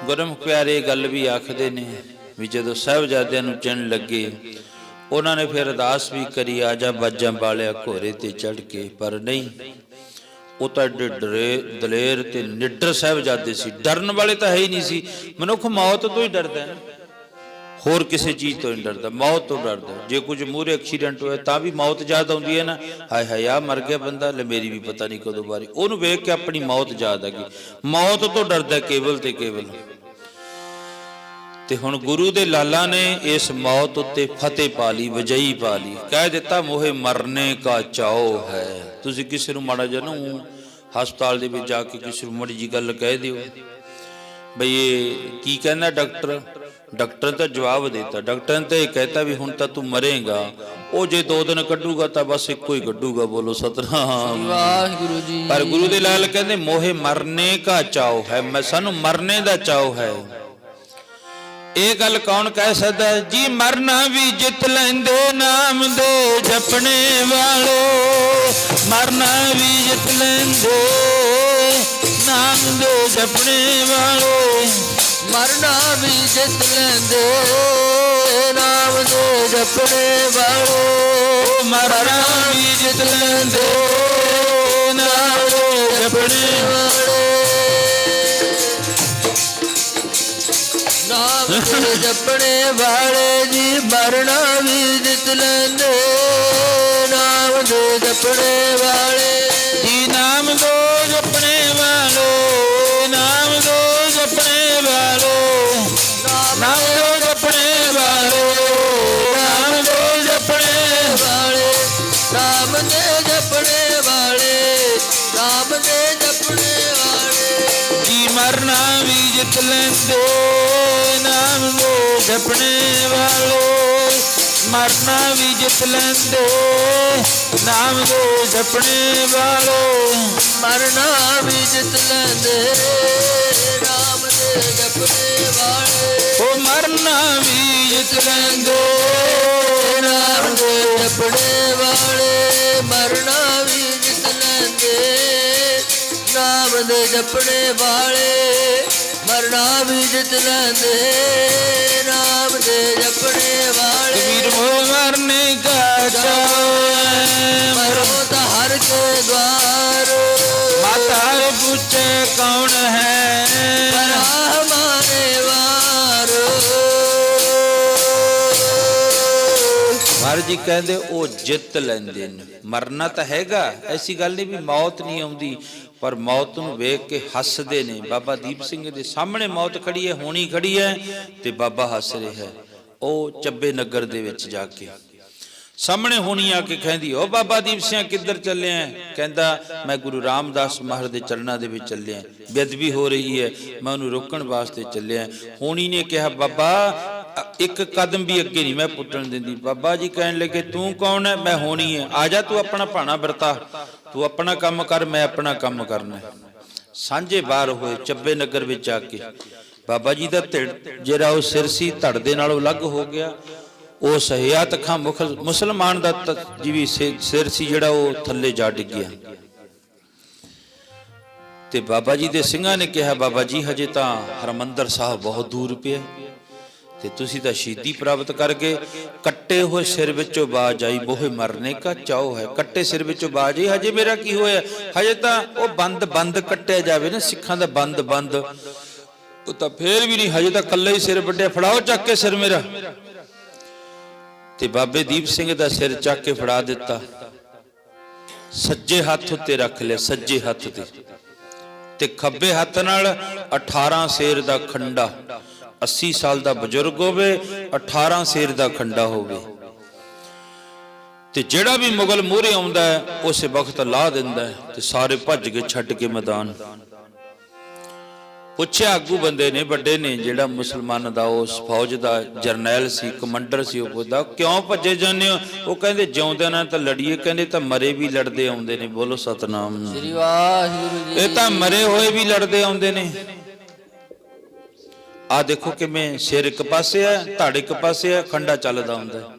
ਗੁਰਮੁਖ ਪਿਆਰੇ ਗੱਲ ਵੀ ਆਖਦੇ ਨੇ ਵੀ ਜਦੋਂ ਸਾਹਿਬਜ਼ਾਦਿਆਂ ਨੂੰ ਚਿਣ ਲੱਗੇ, ਉਹਨਾਂ ਨੇ ਫਿਰ ਅਰਦਾਸ ਵੀ ਕਰੀ, ਆਜਾ ਬਾਜਾਂ ਵਾਲਿਆ ਘੋੜੇ ਤੇ ਚੜ ਕੇ। ਪਰ ਨਹੀਂ, ਉਹ ਤਾਂ ਦਲੇਰ ਤੇ ਨਿਡਰ ਸਾਹਿਬਜ਼ਾਦੇ ਸੀ। ਡਰਨ ਵਾਲੇ ਤਾਂ ਹੈ ਹੀ ਨਹੀਂ ਸੀ। ਮਨੁੱਖ ਮੌਤ ਤੋਂ ਹੀ ਡਰਦਾ ਹੈ, ਹੋਰ ਕਿਸੇ ਚੀਜ਼ ਤੋਂ ਨਹੀਂ ਡਰਦਾ, ਮੌਤ ਤੋਂ ਡਰਦਾ। ਜੇ ਕੁਝ ਮੂਹਰੇ ਐਕਸੀਡੈਂਟ ਹੋਇਆ ਤਾਂ ਵੀ ਮੌਤ ਯਾਦ ਆਉਂਦੀ ਹੈ ਨਾ, ਹਾਏ ਹਾਏ ਆ ਮਰ ਗਿਆ ਬੰਦਾ, ਲੈ ਮੇਰੀ ਵੀ ਪਤਾ ਨਹੀਂ ਕਦੋਂ ਵਾਰੀ। ਉਹਨੂੰ ਵੇਖ ਕੇ ਆਪਣੀ ਮੌਤ ਯਾਦ ਆ ਗਈ। ਮੌਤ ਤੋਂ ਡਰਦਾ ਕੇਵਲ ਤੇ ਕੇਵਲ। ਤੇ ਹੁਣ ਗੁਰੂ ਦੇ ਲਾਲਾ ਨੇ ਇਸ ਮੌਤ ਉੱਤੇ ਫਤਿਹ ਪਾ ਲਈ, ਵਿਜਈ ਪਾ ਲਈ, ਕਹਿ ਦਿੱਤਾ ਮੋਹੇ ਮਰਨੇ ਕਾ ਚਾਓ ਹੈ। ਤੁਸੀਂ ਕਿਸੇ ਨੂੰ ਮਾੜਾ ਜਿਹਾ ਨਾ ਹਸਪਤਾਲ ਦੇ ਵਿੱਚ ਜਾ ਕੇ ਕਿਸੇ ਨੂੰ ਮਾੜੀ ਜੀ ਗੱਲ ਕਹਿ ਦਿਓ ਬਈ ਇਹ ਕੀ ਕਹਿੰਦਾ ਡਾਕਟਰ, ਡਾਕਟਰ ਤਾਂ ਜਵਾਬ ਦੇਤਾ, ਡਾਕਟਰ ਨੇ ਤਾਂ ਇਹ ਕਹਿਤਾ ਵੀ ਹੁਣ ਤਾਂ ਤੂੰ ਮਰੇਗਾ, ਉਹ ਜੇ 2 ਦਿਨ ਕੱਢੂਗਾ ਤਾਂ ਬਸ ਇੱਕੋ ਹੀ ਕੱਢੂਗਾ, ਬੋਲੋ ਸਤਨਾਮ ਵਾਹਿਗੁਰੂ ਜੀ। ਪਰ ਗੁਰੂ ਦੇ ਲਾਲ ਕਹਿੰਦੇ ਮੋਹੇ ਮਰਨੇ ਕਾ ਚਾਓ ਹੈ, ਮੈਂ ਸਾਨੂੰ ਮਰਨੇ ਦਾ ਚਾਓ ਹੈ। ਇਹ ਗੱਲ ਕੌਣ ਕਹਿ ਸਕਦਾ ਜੀ? ਮਰਨਾ ਵੀ ਜਿੱਤ ਲੈਂਦੇ ਨਾਮ ਦੇ ਜਪਣੇ ਵਾਲੋ, ਮਰਨਾ ਵੀ ਜਿੱਤ ਲੈਂਦੇ ਨਾਮ ਦੇ ਜਪਣੇ ਵਾਲੋ, ਮਰਨਾ ਵੀ ਜਿੱਤ ਲੈਂਦੇ ਨਾਮ ਦੇ ਜਪਣੇ ਵਾਲੋ, ਮਰਨਾ ਵੀ ਜਿੱਤ ਲੈਂਦੇ ਨਾਮ ਦੇ ਜਪਣੇ ਵਾਲੋ, ਨਾਮ ਦੇ ਜਪਣੇ ਵਾਲੇ ਜੀ। ਮਰਨਾ ਵੀ ਜਿੱਤ ਲੈਂਦੇ ਨਾਮ ਦੇ ਜਪਣੇ ਵਾਲੇ ਜੀ, ਨਾਮ ਦੋ ਜਪਣੇ ਵਾਲੋ, ਨਾਮ ਦੋ ਜਪਣੇ ਵਾਲੋ, ਨਾਮ ਦੋ ਜਪਣੇ ਵਾਲੋ, ਨਾਮ ਦੋ ਜਪਣੇ ਵਾਲੇ, ਨਾਮ ਦੇ ਜਪਣੇ ਵਾਲੇ, ਨਾਮ ਦੇ ਜਪਣੇ ਵਾਲੇ ਜੀ। ਮਰਨਾ ਵੀ ਜਿੱਤ ਲੈਂਦੇ ਨਾਮ ਦੋ ਜਪਣੇ ਵਾਲੋ, ਮਰਨਾ ਵੀ ਜਿੱਤ ਲੈਂਦੇ ਨਾਮ ਦੋ ਜਪਣੇ ਵਾਲੋ, ਮਰਨਾ ਵੀ ਜਿੱਤ ਲੈਂਦੇ ਨਾਮ ਦੇ ਜਪਣੇ ਵਾਲੇ, ਉਹ ਮਰਨਾ ਵੀ ਜਿੱਤ ਲੈਂਦੇ ਨਾਮ ਦੇ ਜਪਣੇ ਵਾਲੇ, ਮਰਨਾ ਵੀ ਜਿੱਤ ਲੈਂਦੇ ਨਾਮ ਦੇ ਜਪਣੇ ਵਾਲੇ, ਮਰਨਾ ਵੀ ਜਿੱਤ ਲੈਂਦੇ ਨਾਮ ਦੇ ਜਪਣੇ ਵਾਲੇ। ਕਬੀਰ ਮੋਹ ਮਰਨੇ ਕਾ ਚਾਓ ਹੈ, ਮਰੋ ਤਾਂ ਹਰ ਕੇ द्वार, ਮਾਤਾ ਪੁੱਛੇ ਕੌਣ ਹੈ, ਹਮਾਰੇ ਵਾਰ। ਮਹਾਰਾਜ ਜੀ ਕਹਿੰਦੇ ਉਹ ਜਿੱਤ ਲੈਂਦੇ ਨੇ। ਮਰਨਾ ਤਾਂ ਹੈਗਾ, ਐਸੀ ਗੱਲ ਨਹੀਂ ਵੀ ਮੌਤ ਨਹੀਂ ਆਉਂਦੀ, ਪਰ ਮੌਤ ਨੂੰ ਵੇਖ ਕੇ ਹੱਸਦੇ ਨੇ। ਬਾਬਾ ਦੀਪ ਸਿੰਘ ਦੇ ਸਾਹਮਣੇ ਮੌਤ ਖੜੀ ਹੈ, ਹੋਣੀ ਖੜੀ ਹੈ, ਤੇ ਬਾਬਾ ਹੱਸ ਰਿਹਾ ਹੈ। ਉਹ ਚੱਬੇ ਨਗਰ ਦੇ ਵਿੱਚ ਜਾ ਕੇ ਸਾਹਮਣੇ ਹੋਣੀ ਆ ਕੇ ਕਹਿੰਦੀ, ਉਹ ਬਾਬਾ ਦੀਪ ਸਿੰਘ ਕਿੱਧਰ ਚੱਲੇ ਆ? ਕਹਿੰਦਾ ਮੈਂ ਗੁਰੂ ਰਾਮਦਾਸ ਮਹਾਰਾਜ ਦੇ ਚਰਨਾਂ ਦੇ ਵਿੱਚ ਚੱਲਿਆ, ਬੇਅਦਬੀ ਹੋ ਰਹੀ ਹੈ, ਮੈਂ ਉਹਨੂੰ ਰੋਕਣ ਵਾਸਤੇ ਚੱਲਿਆ। ਹੋਣੀ ਨੇ ਕਿਹਾ ਬਾਬਾ ਇੱਕ ਕਦਮ ਵੀ ਅੱਗੇ ਨਹੀਂ ਮੈਂ ਪੁੱਟਣ ਦਿੰਦੀ। ਬਾਬਾ ਜੀ ਕਹਿਣ ਲੱਗੇ ਤੂੰ ਕੌਣ ਹੈ? ਮੈਂ ਹੋਣੀ ਹੈ, ਆ ਜਾ ਤੂੰ ਆਪਣਾ ਭਾਣਾ ਵਰਤਾ, ਤੂੰ ਆਪਣਾ ਕੰਮ ਕਰ, ਮੈਂ ਆਪਣਾ ਕੰਮ ਕਰਨਾ। ਸਾਂਝੇ ਬਾਹਰ ਹੋਏ ਚੱਬੇ ਨਗਰ ਵਿੱਚ ਜਾ ਕੇ ਬਾਬਾ ਜੀ ਦਾ ਧਿੜ ਜਿਹੜਾ ਉਹ ਸਿਰ ਸੀ ਧੜ ਦੇ ਨਾਲੋਂ ਅਲੱਗ ਹੋ ਗਿਆ। ਉਹ ਸਹਿਆਤ ਖਾਂ ਮੁਸਲਮਾਨ ਦਾ ਜਿਵੇਂ ਸਿਰ ਸੀ ਜਿਹੜਾ ਉਹ ਥੱਲੇ ਜਾ ਡਿੱਗਿਆ। ਤੇ ਬਾਬਾ ਜੀ ਦੇ ਸਿੰਘਾਂ ਨੇ ਕਿਹਾ ਬਾਬਾ ਜੀ ਹਜੇ ਤਾਂ ਹਰਮੰਦਰ ਸਾਹਿਬ ਬਹੁਤ ਦੂਰ ਪਿਆ ਤੇ ਤੁਸੀਂ ਤਾਂ ਸ਼ਹੀਦੀ ਪ੍ਰਾਪਤ ਕਰ ਗਏ। ਕੱਟੇ ਹੋਏ ਸਿਰ ਵਿੱਚੋਂ ਬਾਜ ਆਈ, ਮੋਹੇ ਮਰਨੇ ਕਾ ਚਾਓ ਹੈ। ਕੱਟੇ ਸਿਰ ਵਿੱਚੋਂ ਬਾਜ ਆਈ, ਹਜੇ ਮੇਰਾ ਕੀ ਹੋਇਆ? ਹਜੇ ਤਾਂ ਉਹ ਬੰਦ ਕੱਟਿਆ ਜਾਵੇ ਨਾ, ਸਿੱਖਾਂ ਦਾ ਬੰਦ ਉਹ ਤਾਂ ਫੇਰ ਵੀ ਨਹੀਂ, ਹਜੇ ਤਾਂ ਕੱਲਾ ਹੀ ਸਿਰ ਵੱਡਿਆ, ਫੜਾਓ ਚੱਕ ਕੇ ਸਿਰ ਮੇਰਾ। ਤੇ ਬਾਬੇ ਦੀਪ ਸਿੰਘ ਦਾ ਸਿਰ ਚੱਕ ਕੇ ਫੜਾ ਦਿੱਤਾ, ਸੱਜੇ ਹੱਥ ਉੱਤੇ ਰੱਖ ਲਿਆ, ਸੱਜੇ ਹੱਥ ਤੇ ਖੱਬੇ ਹੱਥ ਨਾਲ 18 ਸੇਰ ਦਾ ਖੰਡਾ, 80 ਸਾਲ ਦਾ ਬਜ਼ੁਰਗ ਹੋਵੇ, 18 ਸੇਰ ਦਾ ਖੰਡਾ ਹੋਵੇ, ਤੇ ਜਿਹੜਾ ਵੀ ਮੁਗਲ ਮੂਹਰੇ ਆਉਂਦਾ ਹੈ ਉਸੇ ਵਕਤ ਲਾ ਦਿੰਦਾ ਹੈ। ਤੇ ਸਾਰੇ ਭੱਜ ਕੇ ਛੱਡ ਕੇ ਮੈਦਾਨ। ਪੁੱਛਿਆ ਆਗੂ ਬੰਦੇ ਨੇ, ਵੱਡੇ ਨੇ, ਜਿਹੜਾ ਮੁਸਲਮਾਨ ਦਾ ਉਸ ਫੌਜ ਦਾ ਜਰਨੈਲ ਸੀ, ਕਮਾਂਡਰ ਸੀ, ਉਹ ਪੁੱਛਦਾ ਕਿਉਂ ਭੱਜੇ ਜਾਂਦੇ ਹੋ? ਉਹ ਕਹਿੰਦੇ ਜਿਉਂਦਿਆਂ ਨਾਲ ਤਾਂ ਲੜੀਏ, ਕਹਿੰਦੇ ਤਾਂ ਮਰੇ ਵੀ ਲੜਦੇ ਆਉਂਦੇ ਨੇ। ਬੋਲੋ ਸਤਨਾਮ। ਸ੍ਰੀ ਵਾਹਿਗੁਰੂ ਜੀ। ਇਹ ਤਾਂ ਮਰੇ ਹੋਏ ਵੀ ਲੜਦੇ ਆਉਂਦੇ ਨੇ। ਆ ਦੇਖੋ ਕਿਵੇਂ ਸਿਰ ਇੱਕ ਪਾਸੇ ਹੈ, ਧੜ ਇੱਕ ਪਾਸੇ ਹੈ, ਖੰਡਾ ਚੱਲਦਾ ਹੁੰਦਾ।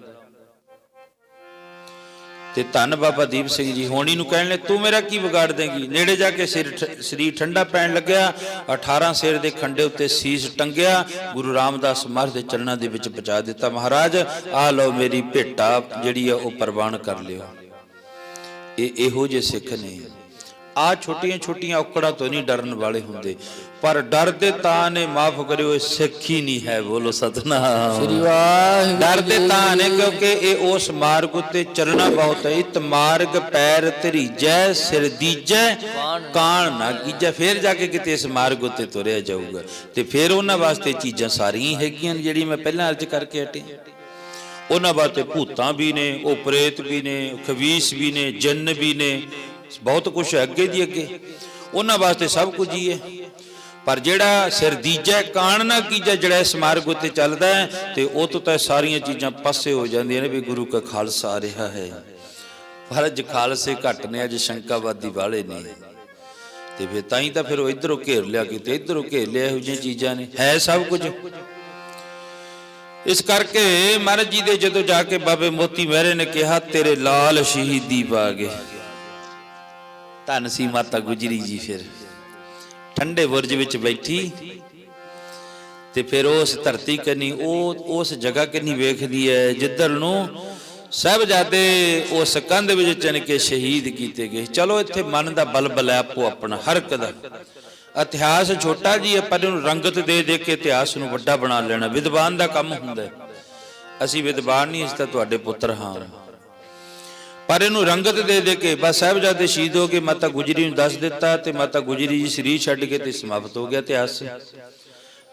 ਤੇ ਧੰਨ ਬਾਬਾ ਦੀਪ ਸਿੰਘ ਜੀ ਹੋਣੀ ਨੂੰ ਕਹਿਣ ਲੈ ਤੂੰ ਮੇਰਾ ਕੀ ਵਿਗਾੜ ਦੇਂਗੀ? ਨੇੜੇ ਜਾ ਕੇ ਸਰੀਰ ਠੰਡਾ ਪੈਣ ਲੱਗਿਆ, 18 ਸੇਰ ਦੇ ਖੰਡੇ ਉੱਤੇ ਸੀਸ ਟੰਗਿਆ, ਗੁਰੂ ਰਾਮਦਾਸ ਮਹਾਰਾਜ ਦੇ ਚਰਨਾਂ ਦੇ ਵਿੱਚ ਪਹੁੰਚਾ ਦਿੱਤਾ। ਮਹਾਰਾਜ ਆ ਲਓ ਮੇਰੀ ਭੇਟਾ ਜਿਹੜੀ ਆ ਉਹ ਪ੍ਰਵਾਨ ਕਰ ਲਿਓ। ਇਹੋ ਜਿਹੇ ਸਿੱਖ ਨੇ। ਆ ਛੋਟੀਆਂ ਛੋਟੀਆਂ ਔਕੜਾਂ ਤੋਂ ਨਹੀਂ ਡਰਨ ਵਾਲੇ ਹੁੰਦੇ, ਪਰ ਡਰਦੇ ਤਾਂ ਨੇ, ਮਾਫ ਕਰਿਓ, ਇਹ ਸਿੱਖ ਹੀ ਨਹੀਂ ਹੈ। ਬੋਲੋ ਸਤਨਾਮ ਸ੍ਰੀ ਵਾਹਿਗੁਰੂ। ਡਰਦੇ ਤਾਂ ਨੇ ਕਿਉਂਕਿ ਇਹ ਉਸ ਮਾਰਗ ਉੱਤੇ ਚੱਲਣਾ ਬਹੁਤ ਹੈ। ਇਤ ਮਾਰਗ ਪੈਰ ਧਰੀਜੈ, ਸਿਰ ਦੀਜੈ, ਕਾਣ ਨਾ ਕੀਜੈ। ਫੇਰ ਜਾ ਕੇ ਕਿਤੇ ਇਸ ਮਾਰਗ ਉੱਤੇ ਤੁਰਿਆ ਜਾਊਗਾ। ਤੇ ਫਿਰ ਉਹਨਾਂ ਵਾਸਤੇ ਚੀਜ਼ਾਂ ਸਾਰੀਆਂ ਹੈਗੀਆਂ ਜਿਹੜੀ ਮੈਂ ਪਹਿਲਾਂ ਅਰਜ਼ ਕਰਕੇ ਹਟਿਆ। ਉਹਨਾਂ ਵਾਸਤੇ ਭੂਤਾਂ ਵੀ ਨੇ, ਉਹ ਪ੍ਰੇਤ ਵੀ ਨੇ, ਖਵੀਸ ਵੀ ਨੇ, ਜਿੰਨ ਵੀ ਨੇ, ਬਹੁਤ ਕੁਛ ਹੈ ਅੱਗੇ ਦੀ ਅੱਗੇ। ਉਹਨਾਂ ਵਾਸਤੇ ਸਭ ਕੁਝ ਹੀ ਹੈ। ਪਰ ਜਿਹੜਾ ਸਿਰ ਦੀਜੈ ਕਾਣ ਨਾ ਕੀਜੈ, ਜਿਹੜਾ ਇਸ ਮਾਰਗ ਉੱਤੇ ਚੱਲਦਾ ਹੈ ਤੇ ਉਹ ਤੋਂ ਤਾਂ ਸਾਰੀਆਂ ਚੀਜ਼ਾਂ ਪਾਸੇ ਹੋ ਜਾਂਦੀਆਂ ਨੇ ਵੀ ਗੁਰੂ ਕਾ ਖਾਲਸਾ ਆ ਰਿਹਾ ਹੈ। ਪਰ ਅੱਜ ਖਾਲਸੇ ਘੱਟ ਨੇ, ਅੱਜ ਸ਼ੰਕਾਵਾਦੀ ਵਾਲੇ ਨੇ। ਤੇ ਫਿਰ ਤਾਂ ਹੀ ਤਾਂ ਫਿਰ ਉਹ ਇੱਧਰੋਂ ਘੇਰ ਲਿਆ, ਕਿਤੇ ਇੱਧਰੋਂ ਘੇਰ ਲਿਆ। ਇਹੋ ਜਿਹੀਆਂ ਚੀਜ਼ਾਂ ਨੇ, ਹੈ ਸਭ ਕੁਝ। ਇਸ ਕਰਕੇ ਮਹਾਰਾਜ ਜੀ ਦੇ ਜਦੋਂ ਜਾ ਕੇ ਬਾਬੇ ਮੋਤੀ ਮਹਿਰੇ ਨੇ ਕਿਹਾ ਤੇਰੇ ਲਾਲ ਸ਼ਹੀਦੀ ਪਾ ਗਏ, ਧੰਨ ਸੀ ਮਾਤਾ ਗੁਜਰੀ ਜੀ। ਫਿਰ ਠੰਡੇ ਬੁਰਜ ਵਿੱਚ ਬੈਠੀ ਤੇ ਫਿਰ ਉਸ ਧਰਤੀ ਕੰਨੀ, ਉਸ ਜਗ੍ਹਾ ਕੰਨੀ ਵੇਖਦੀ ਹੈ ਜਿੱਧਰ ਨੂੰ ਸਾਹਿਬਜ਼ਾਦੇ ਉਸ ਕੰਧ ਵਿੱਚ ਚਿਣ ਕੇ ਸ਼ਹੀਦ ਕੀਤੇ ਗਏ। ਚਲੋ ਇੱਥੇ ਮਨ ਦਾ ਬਲਬਲ ਹੈ ਆਪੋ ਆਪਣਾ ਹਰ ਇੱਕ ਦਾ। ਇਤਿਹਾਸ ਛੋਟਾ ਜੀ ਹੈ, ਪਰ ਇਹਨੂੰ ਰੰਗਤ ਦੇ ਦੇ ਕੇ ਇਤਿਹਾਸ ਨੂੰ ਵੱਡਾ ਬਣਾ ਲੈਣਾ ਵਿਦਵਾਨ ਦਾ ਕੰਮ ਹੁੰਦਾ ਹੈ। ਅਸੀਂ ਵਿਦਵਾਨ ਨਹੀਂ, ਅਸੀਂ ਤਾਂ ਤੁਹਾਡੇ ਪੁੱਤਰ ਹਾਂ। ਪਰ ਇਹਨੂੰ ਰੰਗਤ ਦੇ ਦੇ ਕੇ ਬਸ ਸਾਹਿਬਜ਼ਾਦੇ ਸ਼ਹੀਦ ਹੋ ਕੇ ਮਾਤਾ ਗੁਜਰੀ ਨੂੰ ਦੱਸ ਦਿੱਤਾ ਤੇ ਮਾਤਾ ਗੁਜਰੀ ਜੀ ਸਰੀਰ ਛੱਡ ਕੇ ਤੇ ਸਮਾਪਤ ਹੋ ਗਿਆ ਇਤਿਹਾਸ।